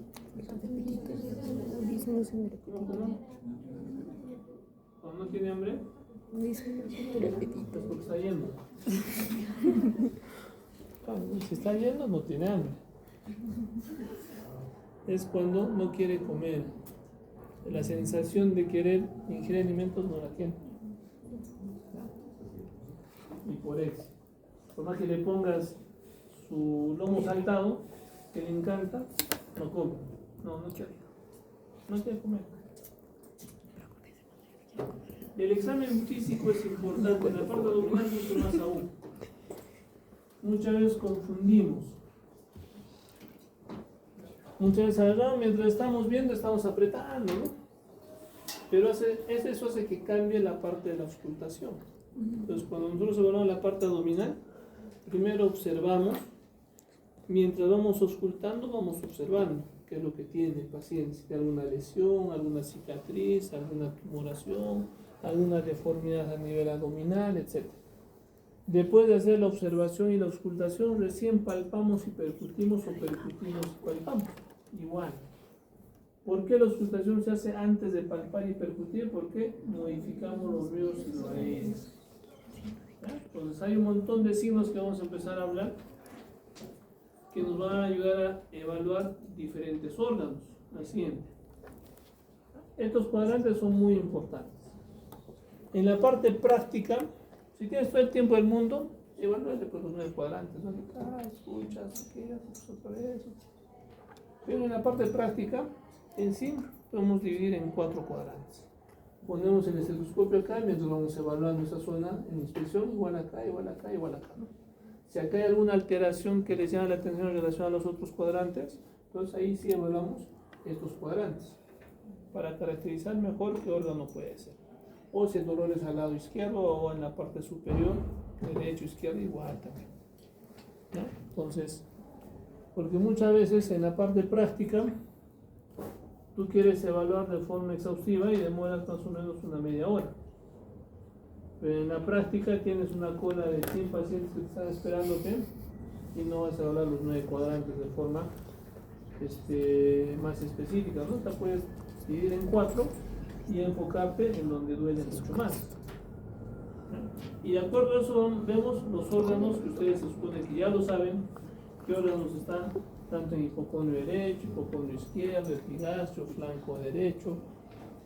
¿Cómo? Cuando no tiene hambre, es porque está yendo. Si está yendo, no tiene hambre. Es cuando no quiere comer. La sensación de querer ingerir alimentos no la tiene. Hiporexia. Por más que le pongas su lomo saltado, que le encanta, no come. No quiere. No quiere comer. El examen físico es importante, en la parte abdominal mucho más aún. Muchas veces confundimos. Muchas veces agarramos, mientras estamos viendo, estamos apretando, ¿no? Pero eso hace que cambie la parte de la auscultación. Entonces, cuando nosotros evaluamos la parte abdominal, primero observamos, mientras vamos auscultando, vamos observando qué es lo que tiene el paciente, si tiene alguna lesión, alguna cicatriz, alguna tumoración, alguna deformidad a nivel abdominal, etc. Después de hacer la observación y la auscultación, recién palpamos y percutimos, o percutimos y palpamos. Igual. ¿Por qué la auscultación se hace antes de palpar y percutir? Porque modificamos los ruidos y los aires. Entonces hay un montón de signos que vamos a empezar a hablar que nos van a ayudar a evaluar diferentes órganos. La siguiente. Estos cuadrantes son muy importantes. En la parte práctica, si tienes todo el tiempo del mundo, evalúate por los 9 cuadrantes, ¿no? Escuchas, ¿qué haces? Otra vez. Pero en la parte práctica, en sí, podemos dividir en 4 cuadrantes. ponemos el estetoscopio acá mientras vamos evaluando esa zona en inspección, igual acá, igual acá, igual acá, ¿no? Si acá hay alguna alteración que les llama la atención en relación a los otros cuadrantes, entonces ahí sí evaluamos estos cuadrantes para caracterizar mejor qué órgano puede ser. O si el dolor es al lado izquierdo o en la parte superior, derecho, izquierdo, igual también, ¿no? Entonces, porque muchas veces en la parte práctica tú quieres evaluar de forma exhaustiva y demoras más o menos una media hora. Pero en la práctica tienes una cola de 100 pacientes que te están esperándote y no vas a evaluar los 9 cuadrantes de forma más específica, ¿no? Te puedes dividir en 4 y enfocarte en donde duele mucho más. Y de acuerdo a eso vemos los órganos que ustedes se supone que ya lo saben, qué órganos están tanto en hipocondrio derecho, hipocondrio izquierdo, epigastrio, flanco derecho,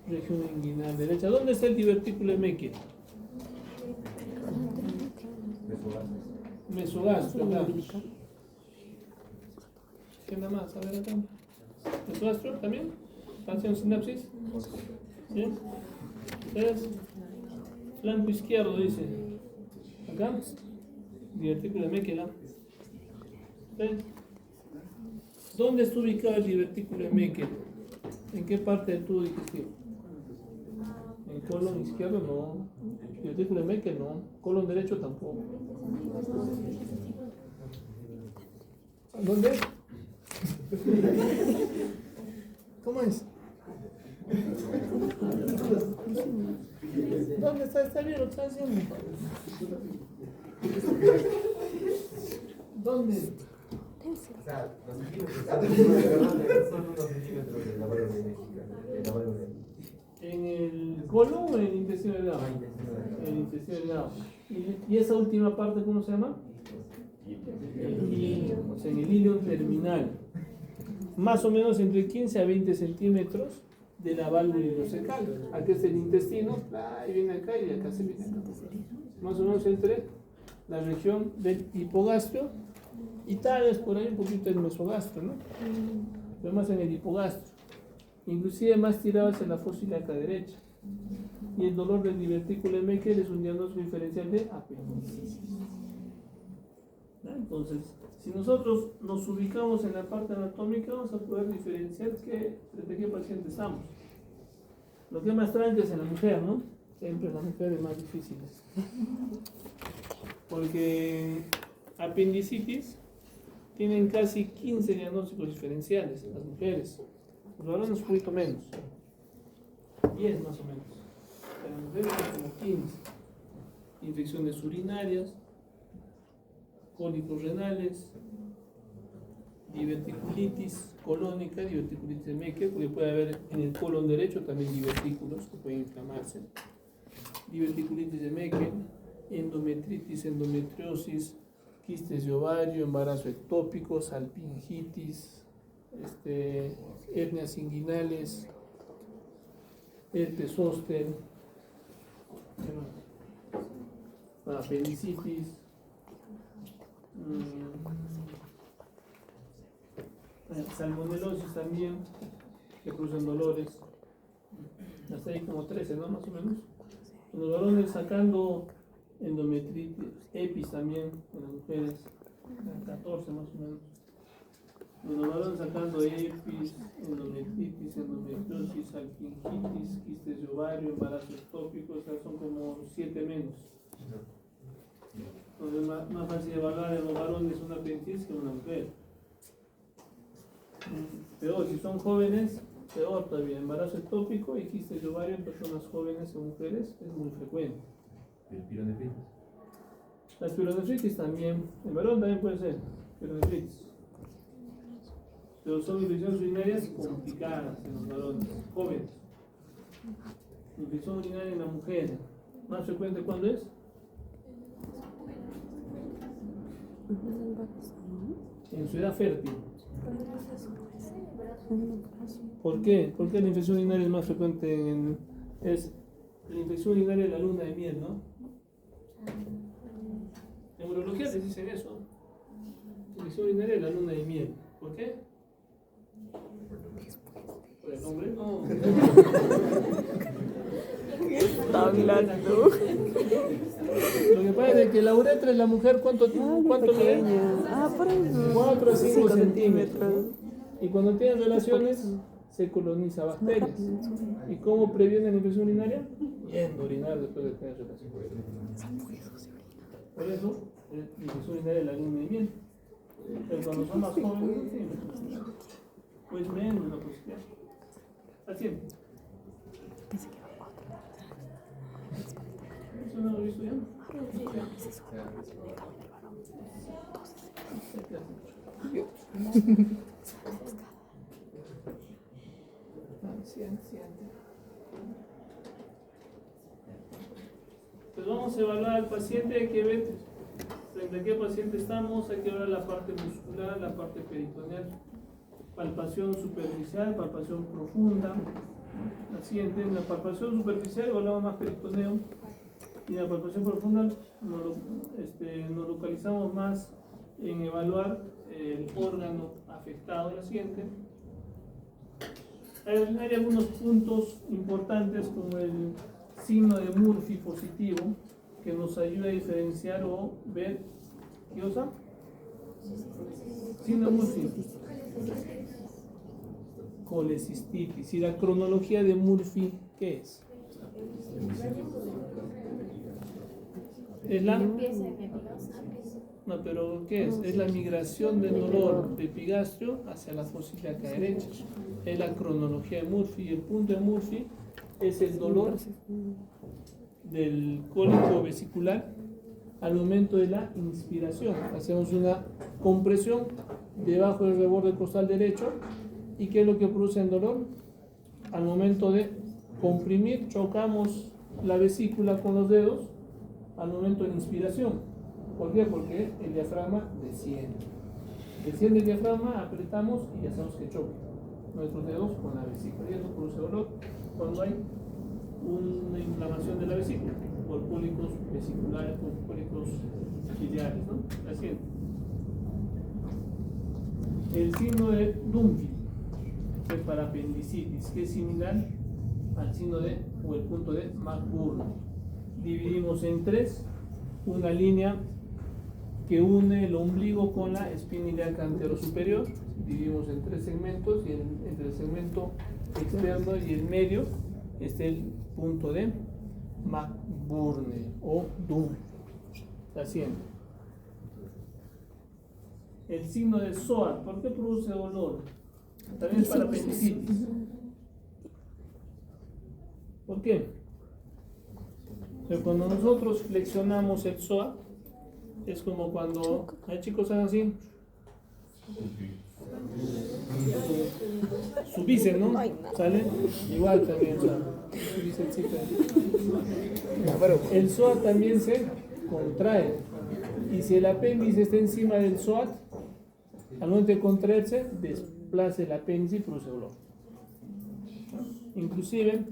región inguinal derecha. ¿Dónde está el divertículo de Meckel? Mesogastro, claro. ¿Qué nada más? A ver acá. ¿Mesogastro también? ¿Están haciendo sinapsis? ¿Sí? ¿Ustedes? Flanco izquierdo dice. Acá. Divertículo de Meckel. ¿Ustedes? ¿Dónde está ubicado el divertículo de Meckel? ¿En qué parte del tubo digestivo? ¿En colon izquierdo? No. Divertículo de Meckel no. Colon derecho tampoco. ¿Dónde? ¿Cómo es? ¿Dónde está? ¿Está bien lo que está haciendo? ¿Dónde? O sea, los centímetros son unos centímetros de la válvula. ¿En el colon o en el intestino delgado? En el intestino delgado. ¿Y esa última parte cómo se llama? O sea, en el hilo terminal. Más o menos entre 15 a 20 centímetros de la válvula ileocecal. Aquí es el intestino, ahí viene acá y acá se viene acá. Más o menos entre la región del hipogastrio y tal vez por ahí un poquito del mesogastro, ¿no? Pero más en el hipogastro. Inclusive más tirado hacia la fosa ilíaca derecha. Y el dolor del divertículo de Meckel es un diagnóstico diferencial de apendicitis. Entonces, si nosotros nos ubicamos en la parte anatómica, vamos a poder diferenciar de qué paciente estamos. Lo que es más tranquilo es en la mujer, ¿no? Siempre la mujer es más difícil. Porque apendicitis tienen casi 15 diagnósticos diferenciales las mujeres. Los varones un poquito menos. 10 más o menos. Las mujeres son como 15. Infecciones urinarias, cólicos renales, diverticulitis colónica, diverticulitis de Meckel, porque puede haber en el colon derecho también divertículos que pueden inflamarse. Diverticulitis de Meckel, endometritis, endometriosis, quistes de ovario, embarazo ectópico, salpingitis, hernias inguinales, herpes zóster, apendicitis, salmonelosis también, que producen dolores. Hasta ahí como 13, ¿no? Más o menos. Los varones sacando endometritis, EPIs también en las mujeres, 14 más o menos. Los varones sacando EPIs, endometritis, endometriosis, salpingitis, quistes de ovario, embarazo ectópico, o sea, son como 7 menos. Entonces es más fácil evaluar en los varones una apendicitis que en una mujer. Peor, si son jóvenes, peor todavía. Embarazo ectópico y quistes de ovario en personas jóvenes o mujeres es muy frecuente. ¿El pielonefritis? La pielonefritis también, el varón también puede ser pielonefritis. Pero son infecciones urinarias complicadas en los varones, jóvenes. Infección urinaria en la mujer, ¿más frecuente cuándo es? En su edad fértil. ¿Por qué? ¿Por qué la infección urinaria es más frecuente es la infección urinaria de la luna de miel, ¿no? En urología les dicen eso. Infección urinaria de la luna de miel. ¿Por qué? ¿Por el nombre? No. está hablando? Lo que pasa es que la uretra en la mujer, ¿cuánto mide? Ah, por eso. 4 a 5 5 centímetros. Y cuando tienen relaciones, se coloniza bacterias. ¿Y cómo previene la infección urinaria? Yendo a orinar después de tener relaciones. Por eso, la infección urinaria es la luna de miel. Pero cuando son más jóvenes, sí, pues menos la posibilidad. Así es. ¿Eso no lo he visto ya? Pues vamos a evaluar al paciente, hay que ver frente a qué paciente estamos, hay que ver la parte muscular, la parte peritoneal, palpación superficial, palpación profunda. La siguiente, en la palpación superficial evaluamos más peritoneo y en la palpación profunda nos localizamos más en evaluar el órgano afectado. La siguiente. Hay algunos puntos importantes como el signo de Murphy positivo que nos ayuda a diferenciar o ver. ¿Qué cosa? Signo de Murphy. Colecistitis. ¿Y la cronología de Murphy qué es? ¿Es la? No, pero ¿qué es? Es la migración del dolor de epigastrio hacia la fosa ilíaca derecha. Es la cronología de Murphy. Y el punto de Murphy es el dolor del cólico vesicular al momento de la inspiración. Hacemos una compresión debajo del reborde costal derecho. ¿Y qué es lo que produce el dolor? Al momento de comprimir, chocamos la vesícula con los dedos al momento de la inspiración. ¿Por qué? Porque el diafragma desciende. Desciende el diafragma, apretamos y hacemos que choque nuestros dedos con la vesícula. Y eso produce dolor cuando hay una inflamación de la vesícula por cólicos vesiculares, por cólicos biliares, ¿no? Así es. El signo de Dunphy es para apendicitis, que es similar al signo de, o el punto de McBurn. Dividimos en tres, una línea que une el ombligo con la espina ilíaca anterosuperior. Dividimos en tres segmentos y entre el segmento externo y el medio está el punto de McBurn o Dunphy. La siguiente. El signo de SOA, ¿por qué produce dolor? También es para apendicitis. ¿Por qué? Pero cuando nosotros flexionamos el psoas, es como cuando hay chicos así, su bíceps, ¿no? ¿Sale? Igual también, su bícepsito. El psoas también se contrae. Y si el apéndice está encima del psoas, al momento de contraerse, desplaza el apéndice y produce dolor. Inclusive,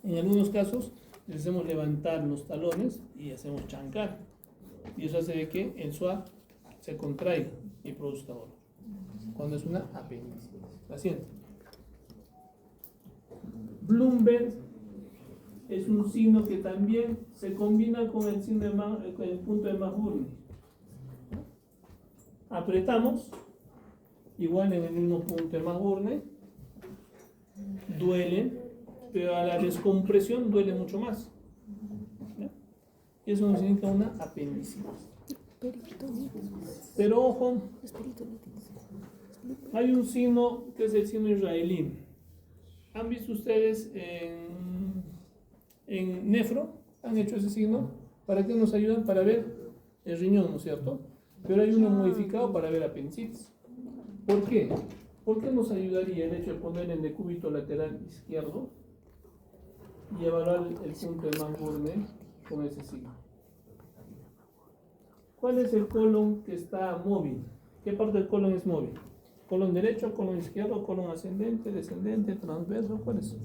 en algunos casos, les hacemos levantar los talones y hacemos chancar. Y eso hace de que el psoas se contraiga y produzca dolor. Cuando es una apéndice. La siguiente. Bloomberg es un signo que también se combina con el signo con el punto de McBurn. Apretamos, igual en el mismo punto de McBurn, duele, pero a la descompresión duele mucho más. ¿Ya? Y eso nos significa una apendicitis. Pero ojo, hay un signo que es el signo israelí. ¿Han visto ustedes en nefro? ¿Han hecho ese signo? ¿Para qué nos ayudan? Para ver el riñón, ¿no es cierto? Pero hay uno modificado para ver apendicitis. ¿Por qué? ¿Por qué nos ayudaría el hecho de poner en decúbito lateral izquierdo y evaluar el punto de McBurn con ese signo? ¿Cuál es el colon que está móvil? ¿Qué parte del colon es móvil? ¿Colon derecho, colon izquierdo, colon ascendente, descendente, transverso? ¿Cuál es?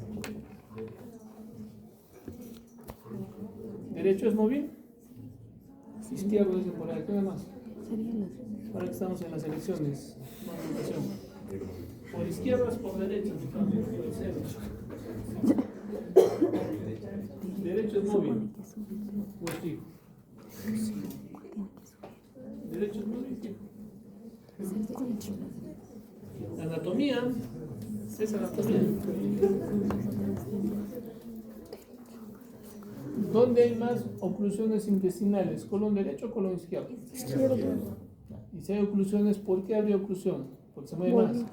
¿Derecho es móvil? Izquierdo es por ahí. ¿Qué más? Ahora que estamos en las elecciones. Por izquierda es por derecha. Derecho es móvil o es fijo. Derecho es móvil y fijo. Anatomía es anatomía. ¿Dónde hay más oclusiones intestinales? ¿Colon derecho o colon izquierdo? Izquierdo. Y si hay oclusiones, ¿por qué habría oclusión? Porque se mueve más. Se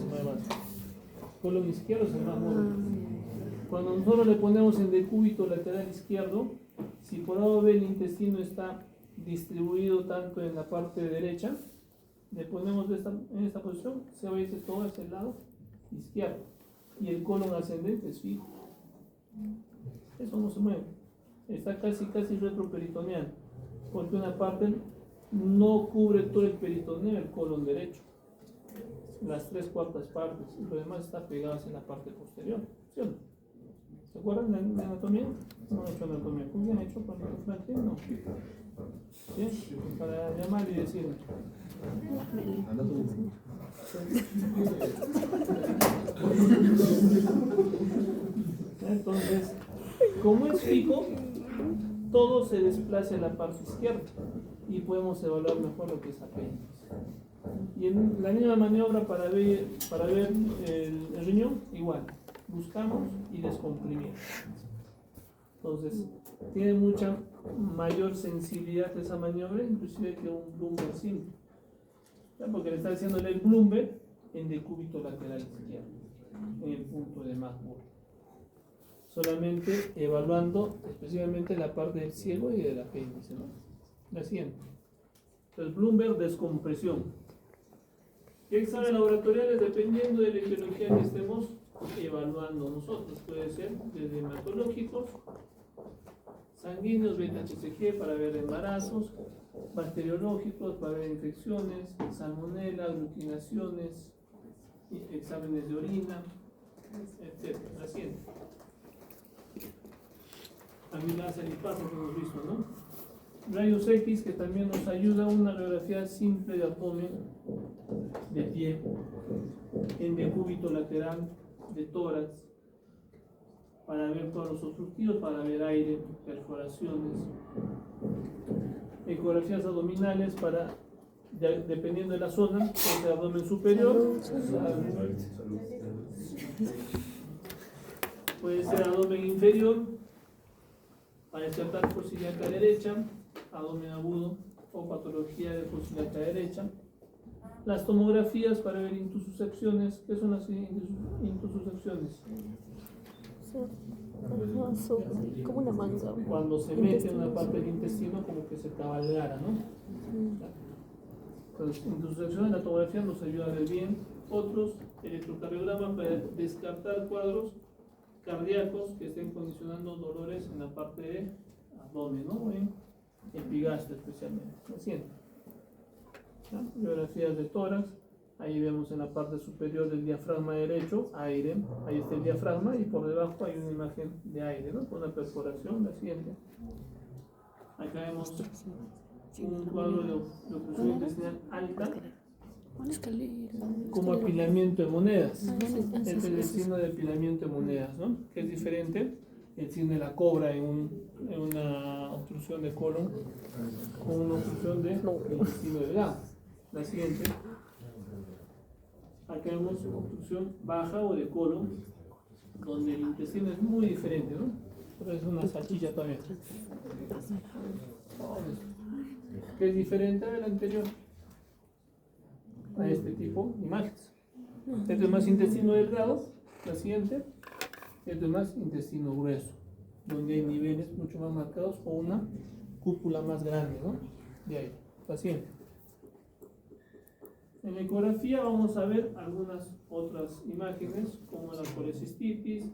mueve más. Colon izquierdo se más móvil. Cuando nosotros le ponemos en decúbito lateral izquierdo, si por A B el intestino está distribuido tanto en la parte derecha, le ponemos en esta posición, se va a ir todo hacia el lado izquierdo. Y el colon ascendente es fijo. Eso no se mueve. Está casi retroperitoneal. Porque una parte no cubre todo el peritoneo, el colon derecho. Las 3/4 partes. Y lo demás está pegado hacia la parte posterior. ¿Sí o no? ¿Se acuerdan de anatomía? No he hecho anatomía. ¿Con quién he hecho? ¿Con el Franklin? No. ¿Sí? Para llamar y decirme. Entonces, como es fijo, todo se desplaza a la parte izquierda y podemos evaluar mejor lo que es apéndice. Y en la misma maniobra para ver el riñón, igual, buscamos y descomprimimos. Entonces, tiene mucha mayor sensibilidad esa maniobra, inclusive que un Bloomberg simple. ¿Ya? Porque le está haciendo el Bloomberg en decúbito lateral izquierdo, en el punto de Marburg. Solamente evaluando específicamente la parte del ciego y del apéndice, ¿no? La siguiente. Entonces, Bloomberg, descompresión. ¿Qué exámenes laboratoriales? Dependiendo de la etiología que estemos evaluando nosotros, puede ser desde hematológicos, sanguíneos, beta-HCG para ver embarazos, bacteriológicos para ver infecciones, salmonela, aglutinaciones, exámenes de orina, etc. La siguiente. Amilasa lipasa que hemos visto, ¿no? Rayos X, que también nos ayuda a una radiografía simple de abdomen, de pie, en decúbito lateral, de tórax, para ver todos los obstructivos, para ver aire, perforaciones. Ecografías abdominales para, dependiendo de la zona, puede ser abdomen superior, puede ser abdomen inferior, para descartar fosa ilíaca derecha, abdomen agudo o patología de fosa ilíaca derecha. Las tomografías para ver intususecciones. ¿Qué son las intususecciones? Como una manga. Cuando se mete una parte del intestino como que se cabalgara, ¿no? Entonces, intususección en la tomografía nos ayuda a ver bien. Otros, electrocardiograma para descartar cuadros cardíacos que estén condicionando dolores en la parte de abdomen, ¿no? En epigastrio especialmente. Así. Biografías de tórax, ahí vemos en la parte superior del diafragma derecho, aire, ahí está el diafragma y por debajo hay una imagen de aire, ¿no? Con una perforación, la siguiente. Acá vemos un cuadro de oclusión intestinal alta, como apilamiento de monedas. Este es el signo de apilamiento de monedas, ¿no? Que es diferente el signo de la cobra en una obstrucción de colon con una obstrucción de intestino delgado. La siguiente. Acá vemos obstrucción baja o de colon, donde el intestino es muy diferente, ¿no? Pero es una salchicha también. Que es diferente del anterior. A este tipo de imágenes. Este es más intestino delgado, la siguiente. Este es más intestino grueso, donde hay niveles mucho más marcados o una cúpula más grande, ¿no? De ahí, la siguiente. En la ecografía vamos a ver algunas otras imágenes, como la colecistitis,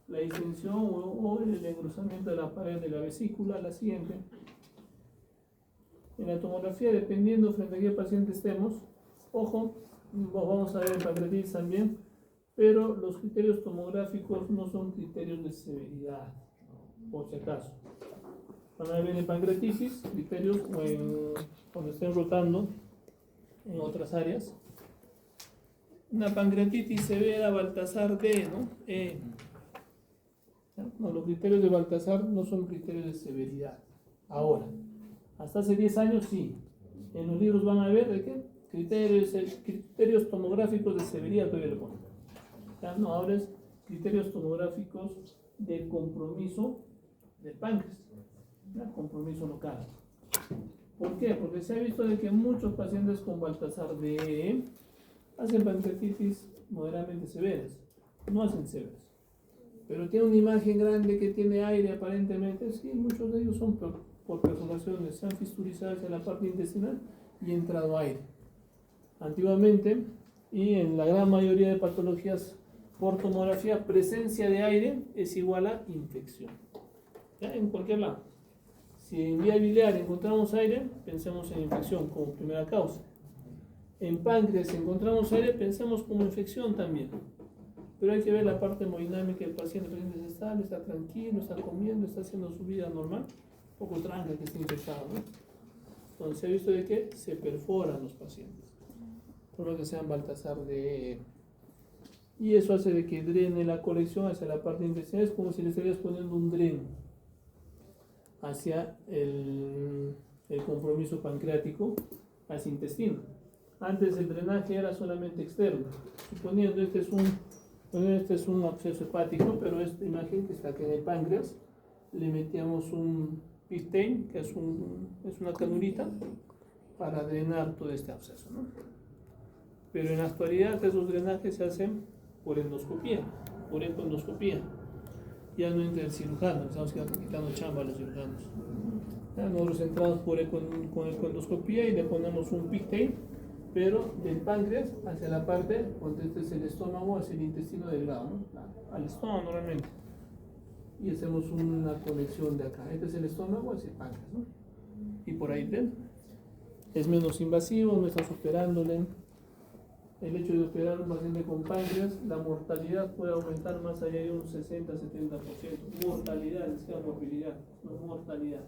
la distensión o el engrosamiento de la pared de la vesícula, la siguiente. En la tomografía, dependiendo frente a qué paciente estemos, ojo, vamos a ver el pancreatitis también, pero los criterios tomográficos no son criterios de severidad, por si acaso. Van a ver en pancreatitis, criterios cuando estén rotando en otras áreas. Una pancreatitis severa, Baltasar D, ¿no? No, los criterios de Baltasar no son criterios de severidad. Ahora, hasta hace 10 años sí. En los libros van a ver de qué criterios tomográficos de severidad todavía le ponen. Ya, no, ahora es criterios tomográficos de compromiso del páncreas, ¿ya? Compromiso local. ¿Por qué? Porque se ha visto de que muchos pacientes con Baltasar DE hacen pancreatitis moderadamente severas, no hacen severas, pero tiene una imagen grande que tiene aire aparentemente. Sí, muchos de ellos son por perforaciones, se han fisturizado hacia la parte intestinal y ha entrado aire. Antiguamente, y en la gran mayoría de patologías por tomografía, presencia de aire es igual a infección. ¿Ya? En cualquier lado. Si en vía biliar encontramos aire, pensemos en infección como primera causa. En páncreas encontramos aire, pensemos como infección también. Pero hay que ver la parte hemodinámica del paciente. El paciente es estable, está tranquilo, está comiendo, está haciendo su vida normal. Un poco tranca que esté infectado, ¿no? Entonces se ha visto de que se perforan los pacientes, por lo que sean Baltasar DE. Y eso hace de que drene la colección hacia la parte intestinal. Es como si le estarías poniendo un dren hacia el compromiso pancreático, hacia el intestino. Antes el drenaje era solamente externo. Suponiendo este es un absceso hepático, pero esta imagen que está aquí en el páncreas, le metíamos un pistain, que es una canulita, para drenar todo este absceso, ¿no? Pero en la actualidad esos drenajes se hacen por endoscopía, por ecoendoscopía. Ya no entra el cirujano, estamos quitando chamba a los cirujanos. Ya nosotros entramos con ecoendoscopía y le ponemos un pistain, pero del páncreas hacia la parte, donde este es el estómago, hacia el intestino delgado, ¿no? Al estómago normalmente. Y hacemos una conexión de acá. Este es el estómago hacia el páncreas, ¿no? Y por ahí ven. Es menos invasivo, no estás operándole. El hecho de operar a un paciente con páncreas, la mortalidad puede aumentar más allá de un 60-70%. Mortalidad, es que morbilidad, no mortalidad.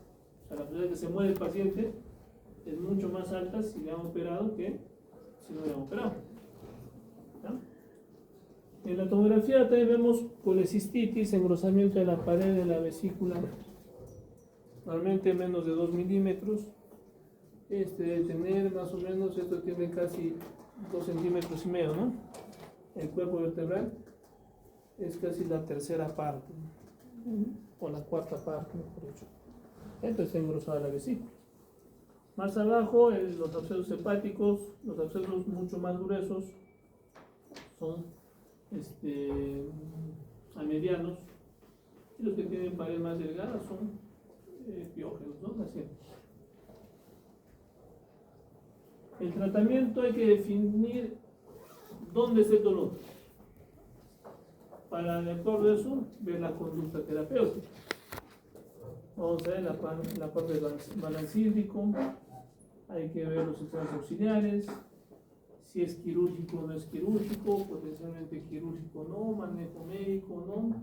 O sea, la posibilidad de que se muere el paciente es mucho más alta si le han operado que si no le han operado. ¿Ya? En la tomografía también vemos colecistitis, engrosamiento de la pared de la vesícula, normalmente menos de 2 milímetros. Debe tener más o menos, esto tiene casi 2 centímetros y medio, ¿no? El cuerpo vertebral es casi la tercera parte, o la cuarta parte, mejor dicho. Entonces está engrosada la vesícula. Más abajo, los abscesos hepáticos, los abscesos mucho más gruesos, son amedianos, y los que tienen pared más delgada son piógenos, ¿no? Así. El tratamiento hay que definir dónde es el dolor. Para, de acuerdo a eso, ver la conducta terapéutica. Vamos a ver la parte del balance hídrico. Hay que ver los exámenes auxiliares. Si es quirúrgico o no es quirúrgico, potencialmente quirúrgico no, manejo médico no.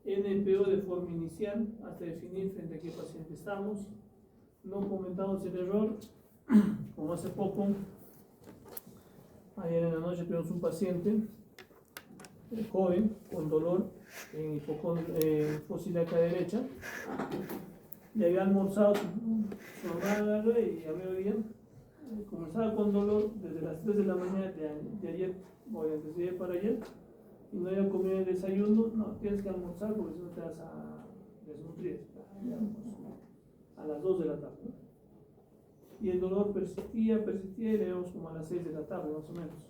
NPO de forma inicial, hasta definir frente a qué paciente estamos. No comentamos el error. Como hace poco, ayer en la noche tuvimos un paciente joven con dolor en fósil acá derecha, y había almorzado su mamá y a mediodía comenzaba con dolor desde las 3 de la mañana de ayer, o antes de ayer para ayer, y no había comido el desayuno. No, tienes que almorzar porque si no te vas a desnutrir. A las 2 de la tarde, ¿no? Y el dolor persistía y le vemos como a las 6 de la tarde más o menos.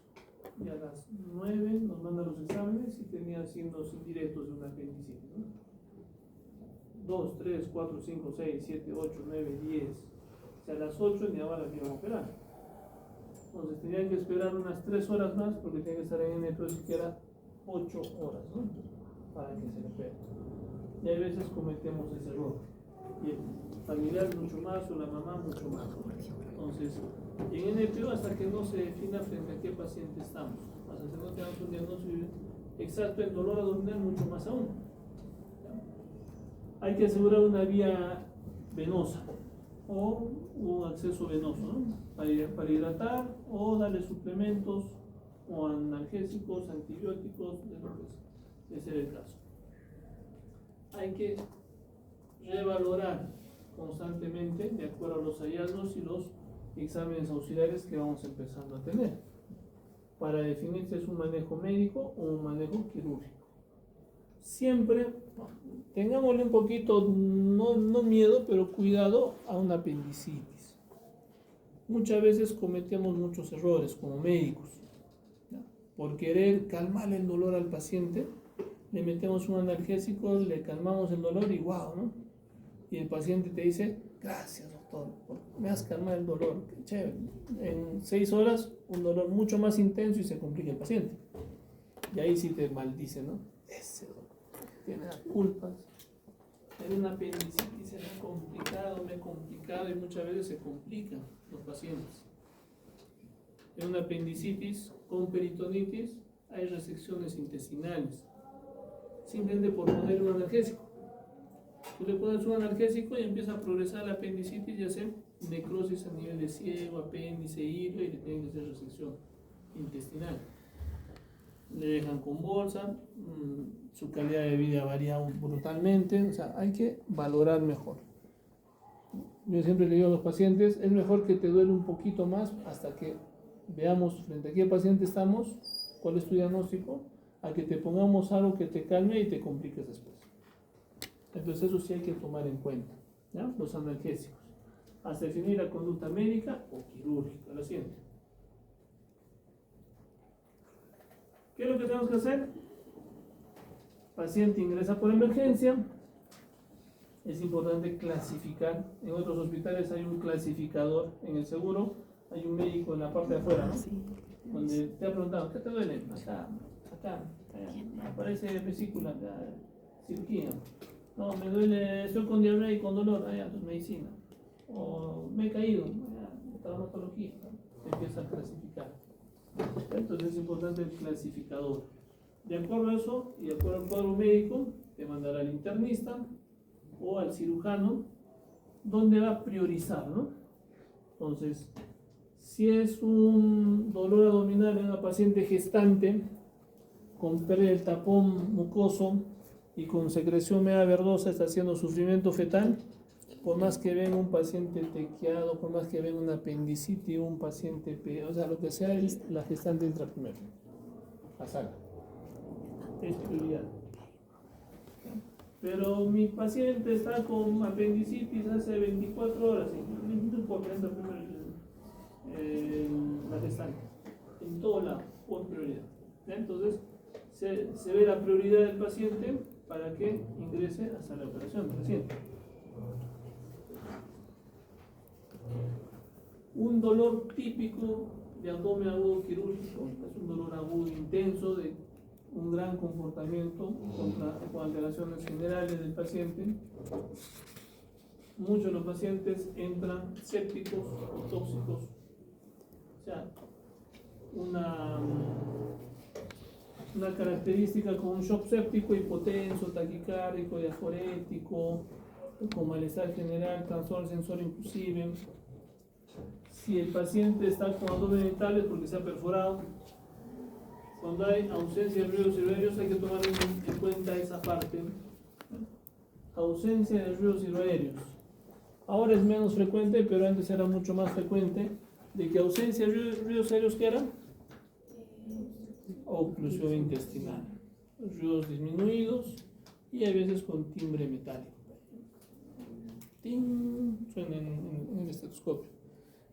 Y a las 9 nos mandan los exámenes y tenía signos indirectos de una apendicitis, ¿no? 2, 3, 4, 5, 6, 7, 8, 9, 10. O sea, a las 8 ni ahora la iban a operar. Entonces tenían que esperar unas 3 horas más porque tenía que estar en NPO siquiera 8 horas, ¿no? Para que se le opere. Y a veces cometemos ese error. Y el familiar mucho más o la mamá mucho más. Entonces, en NPO hasta que no se defina frente a qué paciente estamos, hasta que no tengamos un diagnóstico exacto en dolor abdominal, mucho más aún. Hay que asegurar una vía venosa o un acceso venoso, ¿no? Para hidratar o darle suplementos o analgésicos, antibióticos, de lo que sea. Ese es el caso. hay que revalorar constantemente de acuerdo a los hallazgos y los exámenes auxiliares que vamos empezando a tener para definir si es un manejo médico o un manejo quirúrgico. Siempre tengámosle un poquito, no miedo, pero cuidado a una apendicitis. Muchas veces cometemos muchos errores como médicos, ¿no? Por querer calmar el dolor al paciente, le metemos un analgésico, le calmamos el dolor y wow, ¿no? Y el paciente te dice, gracias doctor, me has calmado el dolor, qué chévere. En 6 horas, un dolor mucho más intenso y se complica el paciente. Y ahí sí te maldice, ¿no? Ese doctor tiene las culpas. En una apendicitis me he complicado y muchas veces se complican los pacientes. En una apendicitis con peritonitis hay resecciones intestinales, simplemente por poner un analgésico. Tú le pones un analgésico y empieza a progresar la apendicitis y hace necrosis a nivel de ciego, apéndice, hilo y le tienen que hacer resección intestinal. Le dejan con bolsa, su calidad de vida varía brutalmente, o sea, hay que valorar mejor. Yo siempre le digo a los pacientes, es mejor que te duele un poquito más hasta que veamos frente a qué paciente estamos, cuál es tu diagnóstico, a que te pongamos algo que te calme y te compliques después. Entonces eso sí hay que tomar en cuenta, ¿ya? Los analgésicos, hasta definir la conducta médica o quirúrgica, la siguiente. ¿Qué es lo que tenemos que hacer? Paciente ingresa por emergencia, es importante clasificar. En otros hospitales hay un clasificador, en el seguro hay un médico en la parte de afuera, ¿no? Donde te ha preguntado, ¿qué te duele? Acá, aparece vesícula, cirugía. No, me duele, estoy con diarrea y con dolor, pues medicina. O me he caído, traumatología, te empieza a clasificar. Entonces es importante el clasificador. De acuerdo a eso y de acuerdo al cuadro médico, te mandará al internista o al cirujano, donde va a priorizar, ¿no? Entonces, si es un dolor abdominal en una paciente gestante, con pérdida del tapón mucoso y con secreción media verdosa, está haciendo sufrimiento fetal, por más que ven un paciente tequiado, por más que ven una apendicitis, un paciente, o sea, lo que sea, la gestante entra primero. La saca. Es prioridad. Pero mi paciente está con apendicitis hace 24 horas, no importa, entra primero la gestante. En todo lado, por prioridad. Entonces, se ve la prioridad del paciente para que ingrese hasta la operación del paciente. Un dolor típico de abdomen agudo quirúrgico es un dolor agudo intenso de un gran comportamiento con alteraciones generales del paciente. Muchos de los pacientes entran sépticos o tóxicos, o sea, una característica con un shock séptico, hipotenso, taquicárdico, diaforético, con malestar general, trastorno sensor inclusive. Si el paciente está con abdomen irritable es porque se ha perforado. Cuando hay ausencia de ruidos irroadios hay que tomar en cuenta esa parte. Ausencia de ruidos irroadios. Ahora es menos frecuente, pero antes era mucho más frecuente. ¿De que ausencia de ruidos aéreos qué era? Oclusión intestinal. Ruidos disminuidos y a veces con timbre metálico. ¡Ting! Suena en el estetoscopio.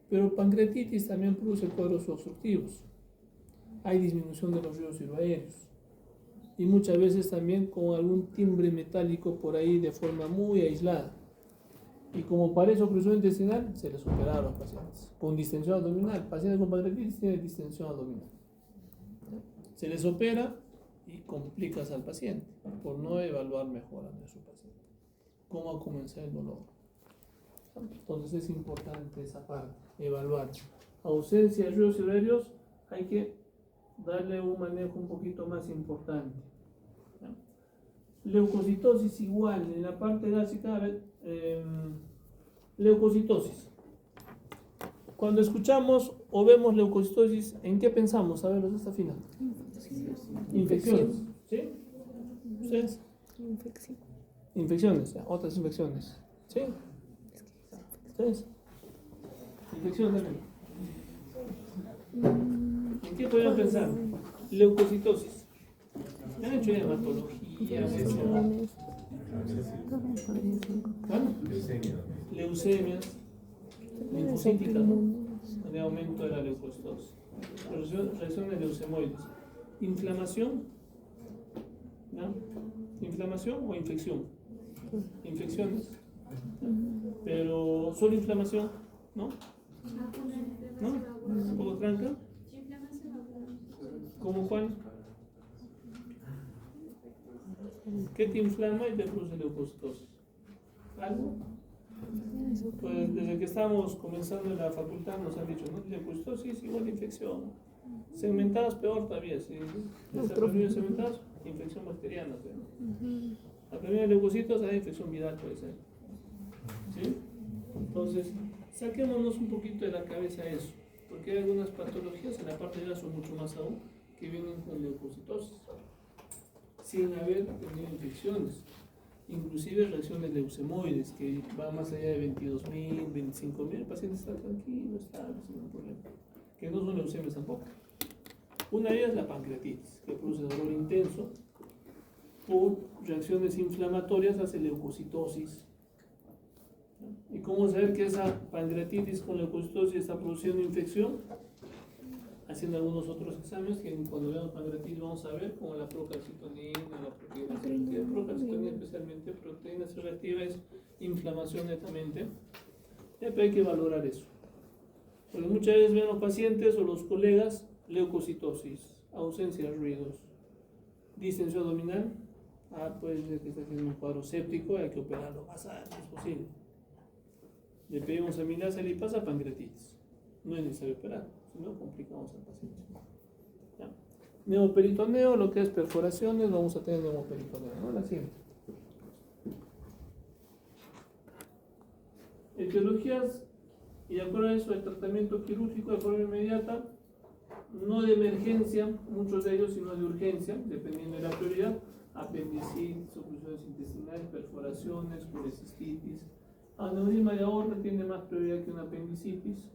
Pero pancreatitis también produce cuadros obstructivos. Hay disminución de los ruidos aéreos. Y muchas veces también con algún timbre metálico por ahí de forma muy aislada. Y como parece oclusión intestinal, se les opera a los pacientes. Con distensión abdominal. Pacientes con pancreatitis tienen distensión abdominal. Se les opera y complicas al paciente por no evaluar mejor a su paciente. ¿Cómo ha comenzado el dolor? Entonces es importante esa parte, evaluar. Ausencia de ruidos irroadios, hay que darle un manejo un poquito más importante. Leucocitosis igual, en la parte gástrica, leucocitosis. Cuando escuchamos o vemos leucocitosis, ¿en qué pensamos? A ver, los de esta fina. Infecciones. ¿Sí? ¿Ustedes? Infecciones, ya, otras infecciones. ¿Sí? ¿Ustedes? Infección también. ¿En qué podrían pensar? Leucocitosis. ¿Me han hecho ya hematología? Leucemias, linfocíticas, ¿no? De aumento de la leucocitosis. Reacciones leucemoides. Inflamación, ¿no? Inflamación o infección. Infecciones, ¿no? Pero solo inflamación, ¿no? ¿No? ¿Un poco tranca? ¿Cómo cuál? ¿Qué te inflama y te produce leucocitosis? ¿Algo? Pues desde que estamos comenzando en la facultad nos han dicho, ¿no? Leucocitosis igual infección. Segmentadas peor todavía, si desarrollo segmentadas, infección bacteriana. ¿No? La primera leucocitos hay infección viral, puede ser. ¿Sí? Entonces, saquémonos un poquito de la cabeza eso, porque hay algunas patologías en la parte de la son mucho más aún que vienen con leucocitosis, sin haber tenido infecciones, inclusive reacciones leucemoides, que van más allá de 22.000, 25.000, el paciente está tranquilo, estable, sin ningún problema, que no son leucemias tampoco. Una de ellas es la pancreatitis, que produce dolor intenso por reacciones inflamatorias hacia leucocitosis. ¿Y cómo saber que esa pancreatitis con leucocitosis está produciendo infección? Haciendo algunos otros exámenes que cuando veamos pancreatitis vamos a ver, como la procalcitonina, la proteína C reactiva, procalcitonina especialmente, proteína C reactiva es inflamación netamente. Siempre hay que valorar eso. Porque muchas veces ven los pacientes o los colegas leucocitosis, ausencia de ruidos, distensión abdominal, pues es que está haciendo un cuadro séptico, hay que operarlo lo más antes posible. Le pedimos amilasa y pasa pancreatitis. No es necesario operar, si no complicamos al paciente. ¿Ya? Neumoperitoneo, lo que es perforaciones, vamos a tener neumoperitoneo, ¿no? La siguiente. Etiologías, y de acuerdo a eso, el tratamiento quirúrgico de forma inmediata, no de emergencia, muchos de ellos, sino de urgencia, dependiendo de la prioridad. Apendicitis, oclusiones intestinales, perforaciones, colecistitis. Aneurisma de aorta tiene más prioridad que una apendicitis.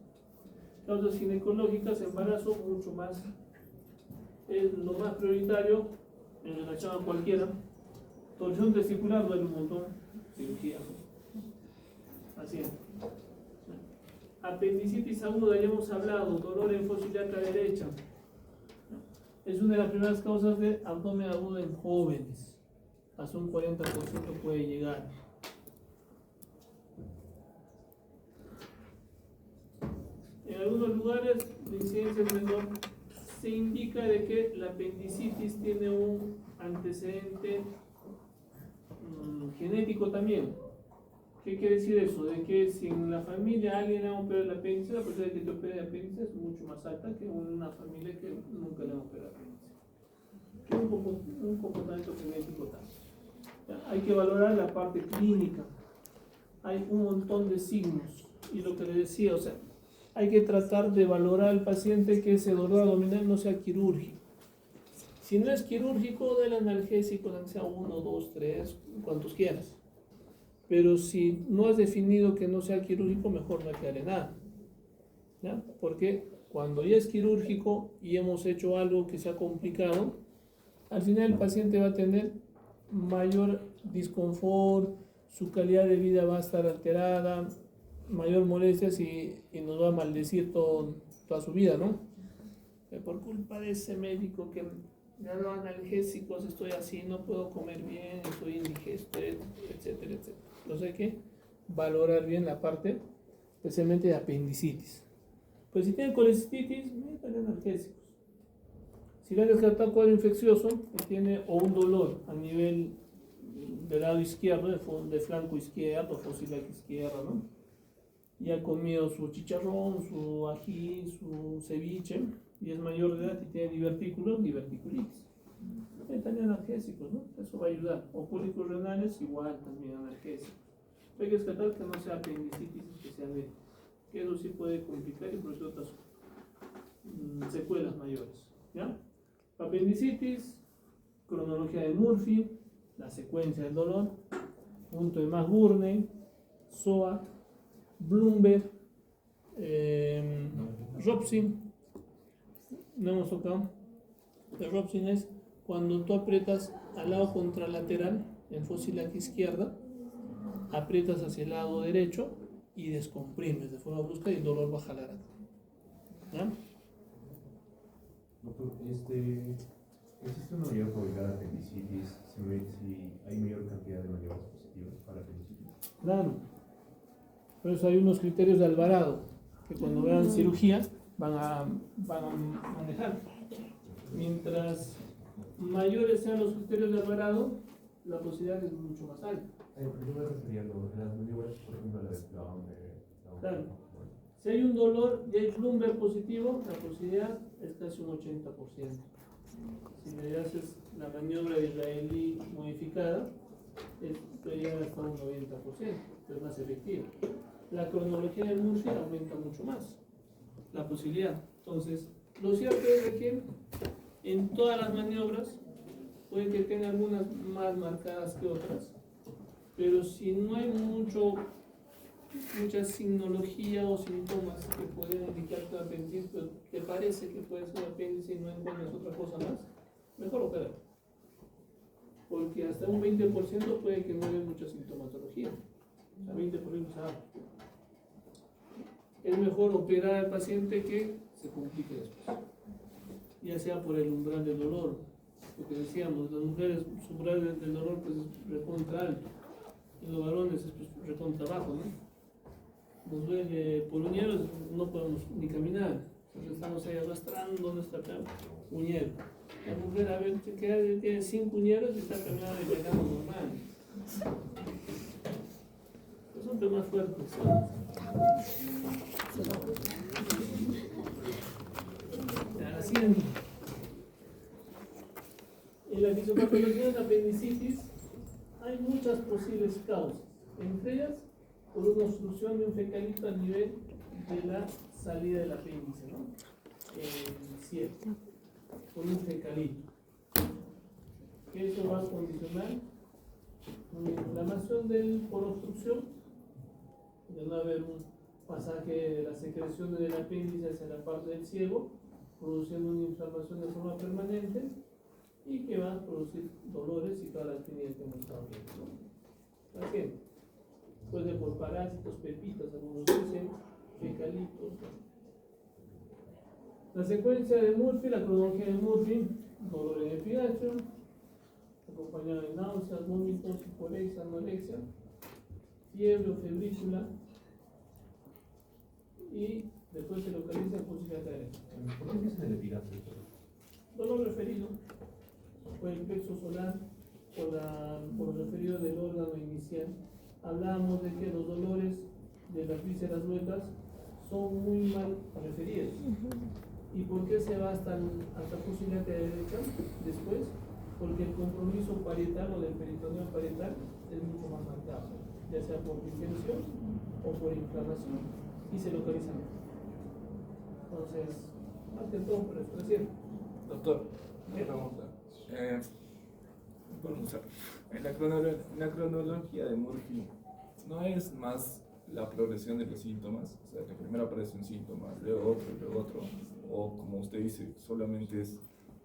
Causas ginecológicas, embarazo, mucho más. Es lo más prioritario en relación a cualquiera. Torsión testicular duele un montón, cirugía. Así es. Apendicitis aguda, ya hemos hablado, dolor en fosa ilíaca derecha. Es una de las primeras causas de abdomen agudo en jóvenes. Hasta un 40% puede llegar. En algunos lugares de incidencia es menor. Se indica de que la apendicitis tiene un antecedente genético también. ¿Qué quiere decir eso? De que si en la familia alguien le ha operado el apéndice, la posibilidad de que te opere el apéndice es mucho más alta que una familia que nunca le ha operado el apéndice. Un comportamiento genético también. ¿Ya? Hay que valorar la parte clínica. Hay un montón de signos. Y lo que le decía, o sea, hay que tratar de valorar al paciente que ese dolor abdominal no sea quirúrgico. Si no es quirúrgico, del analgésico, sea 1, 2, 3, cuantos quieras. Pero si no has definido que no sea quirúrgico, mejor no hay que darle nada. ¿Ya? Porque cuando ya es quirúrgico y hemos hecho algo que sea complicado, al final el paciente va a tener mayor disconfort, su calidad de vida va a estar alterada, mayor molestias y nos va a maldecir toda su vida, ¿no? Por culpa de ese médico que me ha dado analgésicos, estoy así, no puedo comer bien, estoy indigesto, etcétera, etcétera. Entonces hay que valorar bien la parte, especialmente de apendicitis. Pues si tiene colecistitis, métale analgésicos. Si le han descartado cuadro infeccioso y tiene o un dolor a nivel del lado izquierdo, de flanco izquierdo, fosa ilíaca izquierda, ¿no? Y ha comido su chicharrón, su ají, su ceviche, y es mayor de edad y tiene divertículos, diverticulitis. También analgésicos, ¿no? Eso va a ayudar. O cólicos renales, igual también analgésicos. Hay que descartar que no sea apendicitis especialmente, que eso sí puede complicar y producir otras secuelas mayores. ¿Ya? Apendicitis, cronología de Murphy, la secuencia del dolor, punto de McBurney, SOA, Bloomberg, Robson, no hemos tocado. El Robson es cuando tú aprietas al lado contralateral, en fósil aquí izquierda, aprietas hacia el lado derecho y descomprimes de forma brusca y el dolor va a jalar acá. ¿Ya? Doctor, ¿existe una mayor probabilidad de apendicitis si hay mayor cantidad de maniobras positivas para apendicitis? Claro. Por eso hay unos criterios de Alvarado que cuando vean cirugía van a manejar. Mientras mayores sean los criterios de Alvarado, la posibilidad es mucho más alta. Yo me refería a las maniobras, por ejemplo, a la de Claro. Si hay un dolor y hay Bloomberg positivo, la posibilidad es casi un 80%. Si le haces la maniobra israelí modificada, puede llegar hasta un 90%, es más efectiva. La cronología del Murphy aumenta mucho más la posibilidad. Entonces, lo cierto es de que en todas las maniobras puede que tenga algunas más marcadas que otras, pero si no hay mucha signología o síntomas que pueden indicar que un apéndice, pero te parece que puede ser un apéndice y no encuentras otra cosa más, mejor operar. Porque hasta un 20% puede que no haya mucha sintomatología. O sea, 20% es algo. Es mejor operar al paciente que se complique después. Ya sea por el umbral del dolor. Lo que decíamos, las mujeres, su umbral del dolor pues, es recontra alto. En los varones es pues, recontra bajo, ¿no? Nos duele por uñeros, no podemos ni caminar. Entonces estamos ahí arrastrando nuestra uñero. La mujer, a ver, tiene 5 uñeros y está caminando y bailando normal. Son temas fuertes. La siguiente. En la fisiopatología de la apendicitis hay muchas posibles causas. Entre ellas, por una obstrucción de un fecalito a nivel de la salida del apéndice, ¿no? Cierto. Por un fecalito. Eso va a condicionar una inflamación por obstrucción, de no haber un pasaje de las secreciones del apéndice hacia la parte del ciego, produciendo una inflamación de forma permanente y que va a producir dolores y todas las clínicas que hemos estado viendo, ¿no? Paciente. Puede por parásitos, pepitas, algunos dicen, fecalitos. La secuencia de Murphy, la cronología de Murphy, dolor en el epigacho, acompañado de náuseas, vómitos, hiporexia, anorexia, fiebre o febrícula, y después se localiza en fósil académica. ¿Por qué empieza en el epigacho? Dolor referido por el plexo solar, por lo referido del órgano inicial. Hablábamos de que los dolores de las vísceras huecas son muy mal referidos. ¿Y por qué se va hasta fósil derecha después? Porque el compromiso parietal o del peritoneo parietal es mucho más marcado, ya sea por distensión o por inflamación, y se localiza mejor. Entonces, más que todo por expresión. Doctor, una pregunta. Vamos a ver. En la cronología de Murphy, ¿no es más la progresión de los síntomas? O sea, que primero aparece un síntoma, luego otro, o como usted dice, solamente es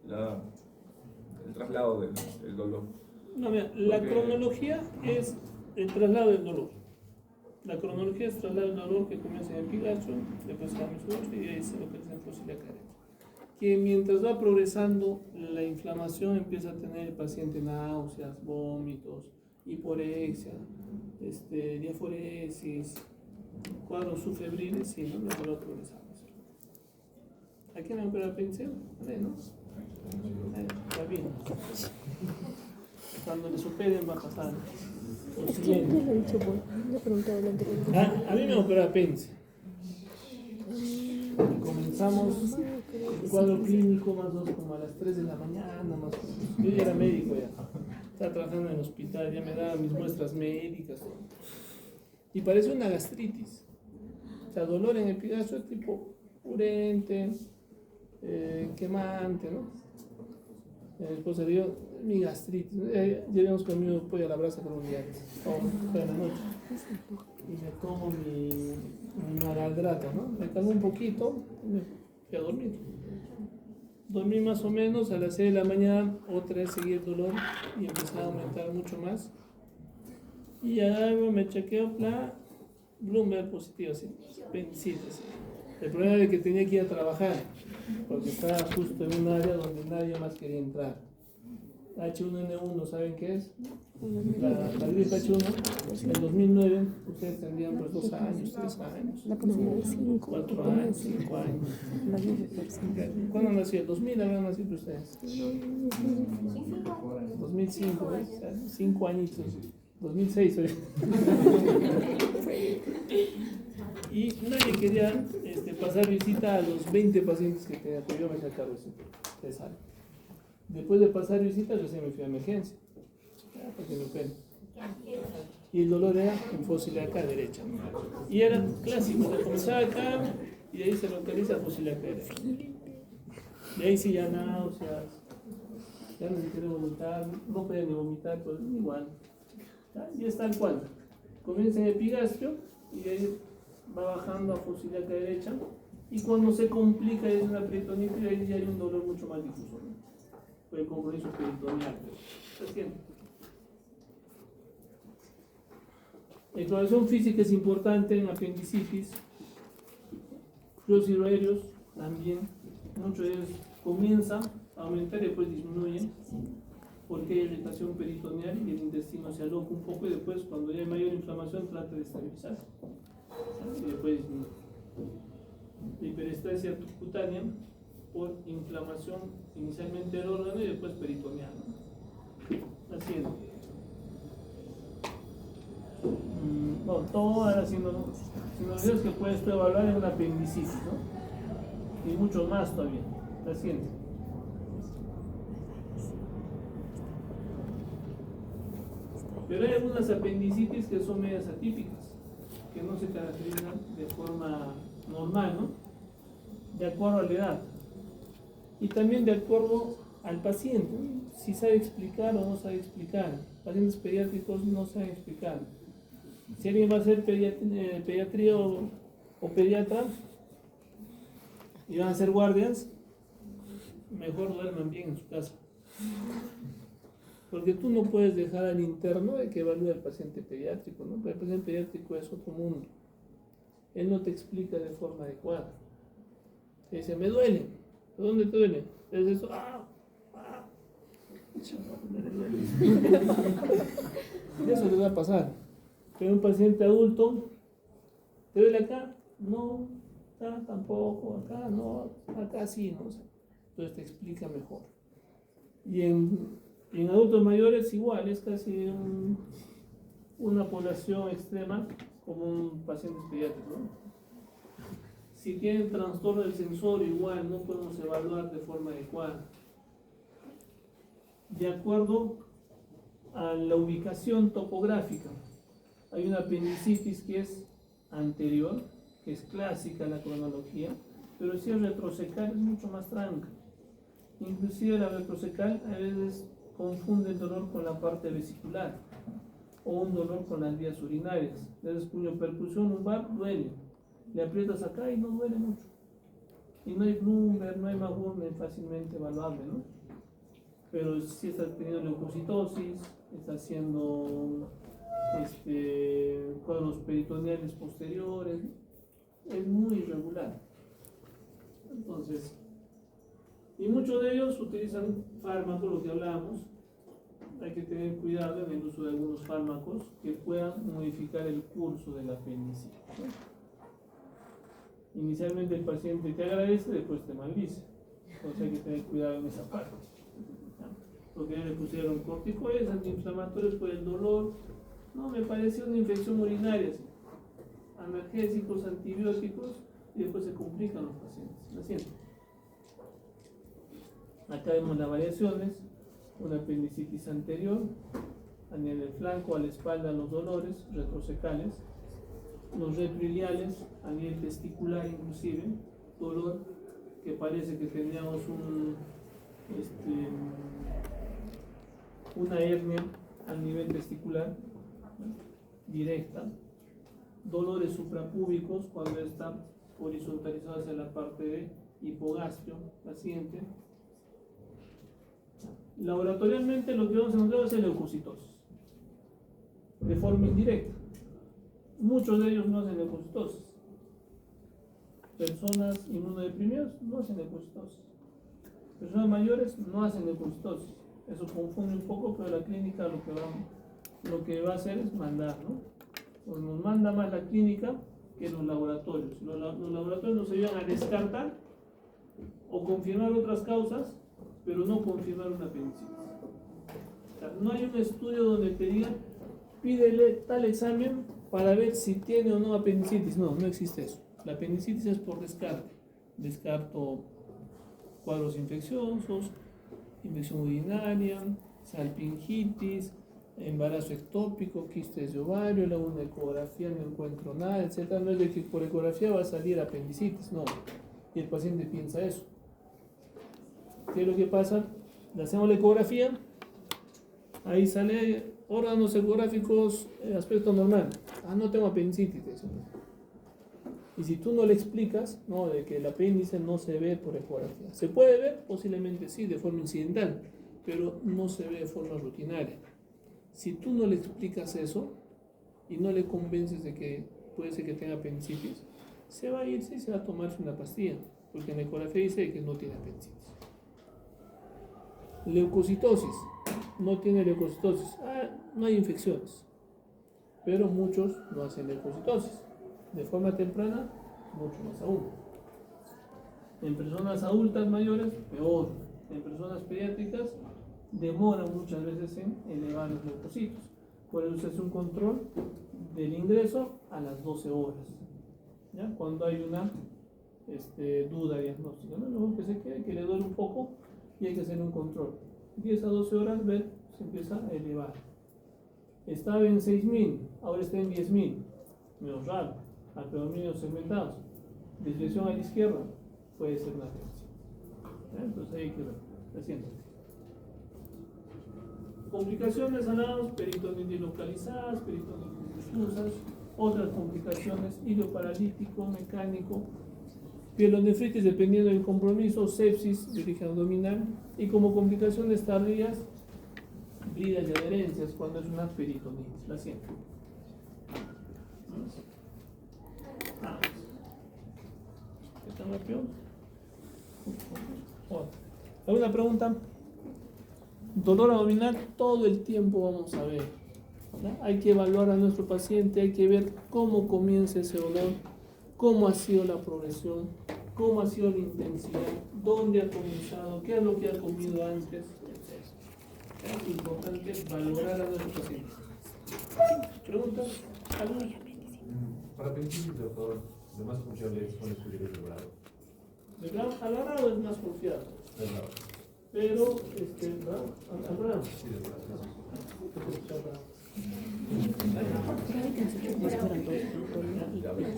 el traslado del dolor. No, mira, la cronología es el traslado del dolor. La cronología es el traslado del dolor que comienza en el epigacho, después se va a mesodermo y ahí se localiza en fósil académica. Que mientras va progresando la inflamación empieza a tener el paciente náuseas, vómitos, hiporexia, diaforesis, cuadros subfebriles, sí, ¿no? Luego va progresando. ¿A quién me opera apéndice? ¿No? Está bien. Cuando les operen va a pasar lo Es que siguiente. ya lo he dicho, le preguntaba la anterior. A mí me opera apéndice. Comenzamos el cuadro clínico más o menos como a las 3 de la mañana, más o menos. Yo ya era médico ya. Estaba trabajando en el hospital, ya me daban mis muestras médicas. Y parece una gastritis. O sea, dolor en el epigacho tipo urente, quemante, ¿no? Pues mi gastritis. Ya habíamos comido pollo a la brasa con un día antes, toda la noche. Y me tomo mi malaldrato, ¿no? Me calmo un poquito y me fui a dormir. Dormí más o menos a las 6 de la mañana, otra vez seguí el dolor y empezaba a aumentar mucho más. Y agarro, me chequeo, Bloomberg positivo, así, apendicitis. El problema era que tenía que ir a trabajar, porque estaba justo en un área donde nadie más quería entrar. H1N1, ¿saben qué es? La gripe H1, en el 2009, ustedes tendrían pues 2 años, 3 años, La posibilidad de 5, 4 años, 5 años. ¿Cuándo nació? ¿El 2000 habrán nacido ustedes? 2005, ¿ves? O sea, 5 añitos. 2006, oye. Y nadie quería pasar visita a los 20 pacientes que tenía, pues yo me hacía cargo de esa área. Después de pasar visita, yo me fui a emergencia, para que me operen. Y el dolor era en fosa ilíaca derecha. Y era clásico, se comenzaba acá y de ahí se localiza fosa ilíaca derecha. De ahí sí ya náuseas, ya no se quiere vomitar, no puede ni vomitar, pues igual. Y es tal cual. Comienza en epigastrio y de ahí va bajando a fosa ilíaca derecha. Y cuando se complica es una peritonitis, ahí ya hay un dolor mucho más difuso, ¿no? Por el compromiso peritoneal. La exploración física es importante en apendicitis, fluidos aéreos también. Muchos de ellos comienzan a aumentar y después disminuyen porque hay irritación peritoneal y el intestino se aloca un poco y después cuando ya hay mayor inflamación trata de estabilizarse y después disminuye. La hiperestasia cutánea por inflamación inicialmente del órgano y después peritoneal, ¿no? Así es. Bueno, todas las sinologías que puedes tú evaluar en una apendicitis, ¿no? Y mucho más todavía. La siguiente. Pero hay algunas apendicitis que son medias atípicas, que no se caracterizan de forma normal, ¿no? De acuerdo a la edad. Y también de acuerdo al paciente, ¿no? Si sabe explicar o no sabe explicar. Pacientes pediátricos no saben explicar. Si alguien va a hacer pediatría o pediatra y van a ser guardias, mejor duerman bien en su casa. Porque tú no puedes dejar al interno de que evalúe al paciente pediátrico, ¿no? Porque el paciente pediátrico es otro mundo. Él no te explica de forma adecuada. Te dice, me duele. ¿Dónde te duele? Es eso. Y eso les va a pasar. Pero un paciente adulto, ¿te duele acá? No, acá tampoco, acá no, acá sí, no sé. Entonces te explica mejor. Y en adultos mayores igual, es casi una población extrema como un paciente pediátrico, ¿no? Si tienen trastorno del sensorio, igual no podemos evaluar de forma adecuada. De acuerdo a la ubicación topográfica, hay una apendicitis que es anterior, que es clásica en la cronología, pero si es retrocecal es mucho más tranca. Inclusive la retrocecal a veces confunde el dolor con la parte vesicular o un dolor con las vías urinarias. Entonces, cuya percusión lumbar duele. Le aprietas acá y no duele mucho. Y no hay Bloomberg, no hay Mahorn fácilmente evaluable, ¿no? Pero si está teniendo leucocitosis, está haciendo cuadros peritoneales posteriores, es muy irregular. Entonces, y muchos de ellos utilizan fármacos, lo que hablábamos. Hay que tener cuidado en el uso de algunos fármacos que puedan modificar el curso del apéndice, ¿no? Inicialmente el paciente te agradece, después te maldice. Entonces hay que tener cuidado en esa parte. Porque ya le pusieron corticoides, antiinflamatorios por el dolor. No, me pareció una infección urinaria. ¿Sí? Analgésicos, antibióticos, y después se complican los pacientes. ¿Lo siento? Acá vemos las variaciones. Una apendicitis anterior, a nivel del flanco, a la espalda, los dolores retrocecales. Los retroiliales, a nivel testicular inclusive, dolor que parece que teníamos una hernia a nivel testicular, ¿no? Directa, dolores suprapúbicos cuando está horizontalizado hacia la parte de hipogastrio, la siguiente. Laboratorialmente lo que vamos a encontrar es el leucocitosis, de forma indirecta. Muchos de ellos no hacen leucocitosis. Personas inmunodeprimidas no hacen leucocitosis. Personas mayores no hacen leucocitosis. Eso confunde un poco, pero la clínica lo que va a hacer es mandar, ¿no? Pues nos manda más la clínica que los laboratorios. Los laboratorios nos ayudan a descartar o confirmar otras causas, pero no confirmar una apendicitis. O sea, no hay un estudio donde te digan, pídele tal examen para ver si tiene o no apendicitis. No, no existe eso. La apendicitis es por descarte. Descarto cuadros infecciosos, infección urinaria, salpingitis, embarazo ectópico, quistes de ovario, le hago una ecografía, no encuentro nada, etc. No es de que por ecografía va a salir apendicitis, no. Y el paciente piensa eso. ¿Qué es lo que pasa? Le hacemos la ecografía, ahí sale órganos ecográficos, aspecto normal. Ah, no tengo apendicitis. Y si tú no le explicas, no, de que el apéndice no se ve por ecografía. Se puede ver, posiblemente sí, de forma incidental, pero no se ve de forma rutinaria. Si tú no le explicas eso y no le convences de que puede ser que tenga apendicitis, se va a irse y se va a tomarse una pastilla, porque en la ecografía dice que no tiene apendicitis. Leucocitosis, no tiene leucocitosis, no hay infecciones, pero muchos no hacen leucocitosis. De forma temprana, mucho más aún. En personas adultas mayores, peor. En personas pediátricas, demoran muchas veces en elevar los leucocitos. Por eso se hace un control del ingreso a las 12 horas, ¿ya? Cuando hay una duda diagnóstica, ¿no? Luego que se quede, que le duele un poco y hay que hacer un control. 10 a 12 horas, ver, se empieza a elevar. Estaba en 6.000, ahora está en 10.000. Menos raro. Alveolinios segmentados. Desviación a la izquierda puede ser una apendicitis. Entonces hay que ver. La siguiente. Complicaciones hablamos, peritonitis localizadas, peritonitis difusas, otras complicaciones, ilioparalítico, mecánico, pielonefritis dependiendo del compromiso, sepsis de origen abdominal y como complicaciones tardías, bridas y adherencias cuando es una peritonitis. La siguiente. ¿Está rápido? ¿Alguna pregunta? Dolor abdominal todo el tiempo vamos a ver, ¿no? Hay que evaluar a nuestro paciente, hay que ver cómo comienza ese dolor, cómo ha sido la progresión, cómo ha sido la intensidad, dónde ha comenzado, qué es lo que ha comido antes. Es importante valorar a nuestro paciente. ¿Preguntas? ¿Alguna? Para apendicitis, doctor, lo más confiable es con estudio de grado. De grado alargado es más confiable. Pero, Alvarado. Sí, de grado.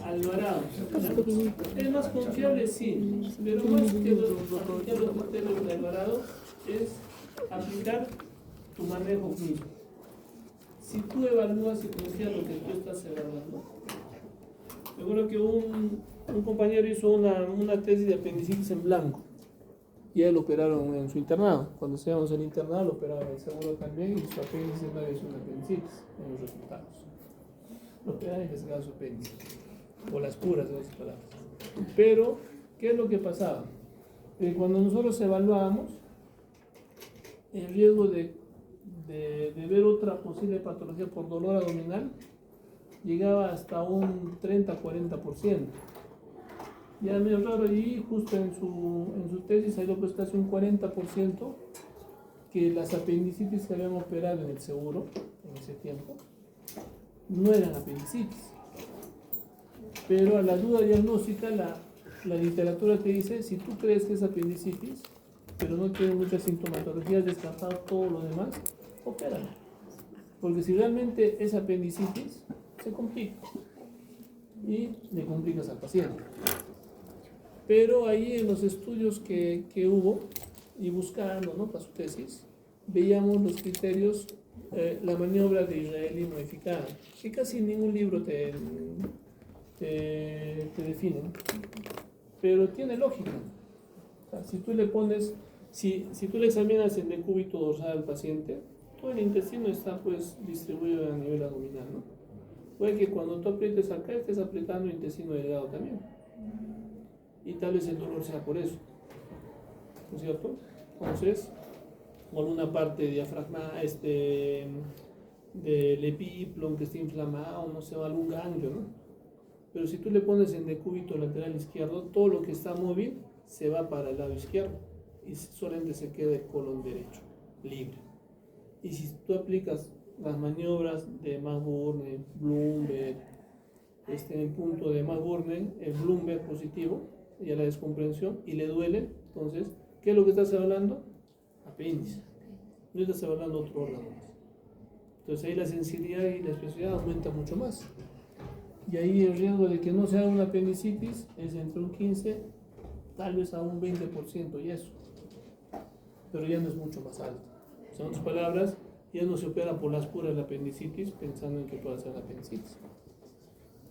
Alvarado. Es más confiable, sí, pero más que los criterios de Alvarado es aplicar tu manejo clínico. Si tú evalúas y confías lo que tú estás evaluando. Seguro que un compañero hizo una tesis de apendicitis en blanco y a él lo operaron en su internado. Cuando estábamos en el internado lo operaron el seguro también y su apéndice no había sido una apendicitis en los resultados. Lo operaron y le sacaron su apéndice, o las puras de esas palabras. Pero, ¿qué es lo que pasaba? Cuando nosotros evaluábamos, el riesgo de ver otra posible patología por dolor abdominal llegaba hasta un 30-40%. Ya medio raro, y justo en su tesis hay pues casi un 40% que las apendicitis que habían operado en el seguro en ese tiempo no eran apendicitis. Pero a la duda diagnóstica la literatura te dice, si tú crees que es apendicitis, pero no tiene mucha sintomatología, has descartado todo lo demás, opérala. Porque si realmente es apendicitis, se complica y le complicas al paciente. Pero ahí en los estudios que hubo y buscando, ¿no?, para su tesis, veíamos los criterios, la maniobra de israelí modificada, que casi ningún libro te define, ¿no? Pero tiene lógica. O sea, si tú le pones, si tú le examinas el decúbito dorsal al paciente, todo el intestino está pues distribuido a nivel abdominal, ¿no? Puede que cuando tú aprietes acá estés apretando el intestino delgado también. Y tal vez el dolor sea por eso, ¿no es cierto? Entonces, con una parte diafragma, del epíplon que esté inflamado, no sé, algún ganglio, ¿no? Pero si tú le pones en decúbito lateral izquierdo, todo lo que está móvil se va para el lado izquierdo y solamente se queda el colon derecho, libre. Y si tú aplicas las maniobras de Max-Burne, Bloomberg, en el punto de Max-Burne, el Bloomberg positivo, y a la descomprensión, y le duele, entonces, ¿qué es lo que estás hablando? Apéndice. No estás hablando otro órgano. Entonces ahí la sensibilidad y la especificidad aumenta mucho más. Y ahí el riesgo de que no sea una apendicitis es entre un 15, tal vez a un 20% y eso. Pero ya no es mucho más alto. O sea, en otras palabras, ya no se opera por las puras la apendicitis pensando en que pueda ser la apendicitis.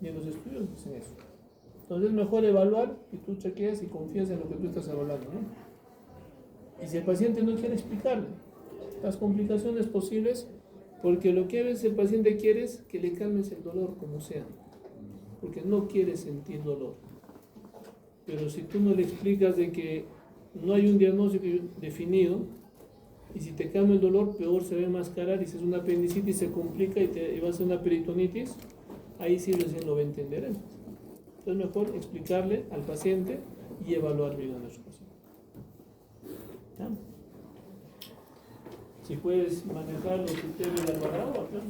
Y en los estudios dicen eso. Entonces es mejor evaluar y tú chequeas y confías en lo que tú estás evaluando, ¿no? Y si el paciente no quiere explicarle las complicaciones posibles, porque lo que a veces el paciente quiere es que le calmes el dolor como sea, porque no quiere sentir dolor. Pero si tú no le explicas de que no hay un diagnóstico definido, y si te calma el dolor, peor se ve enmascarar, y si es una apendicitis se complica y va a ser una peritonitis, ahí sí recién lo va a entender él. Entonces mejor explicarle al paciente y evaluar bien a nuestro paciente. ¿Ya? Si puedes manejar los criterios de Alvarado, acá.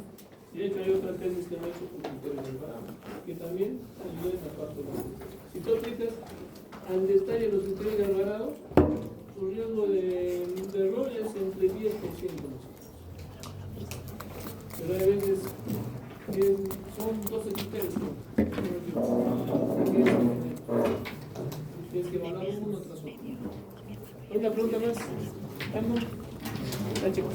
Y de hecho hay otra tesis que no he hecho con criterios de Alvarado, que también ayuda en la parte de la tesis. Si tú aplicas al detalle los criterios de Alvarado, su riesgo de error es entre 10% más. Pero hay veces que son 12 criterios. Tienes que evaluar uno tras otro. Una pregunta más. ¿Algo? Chicos.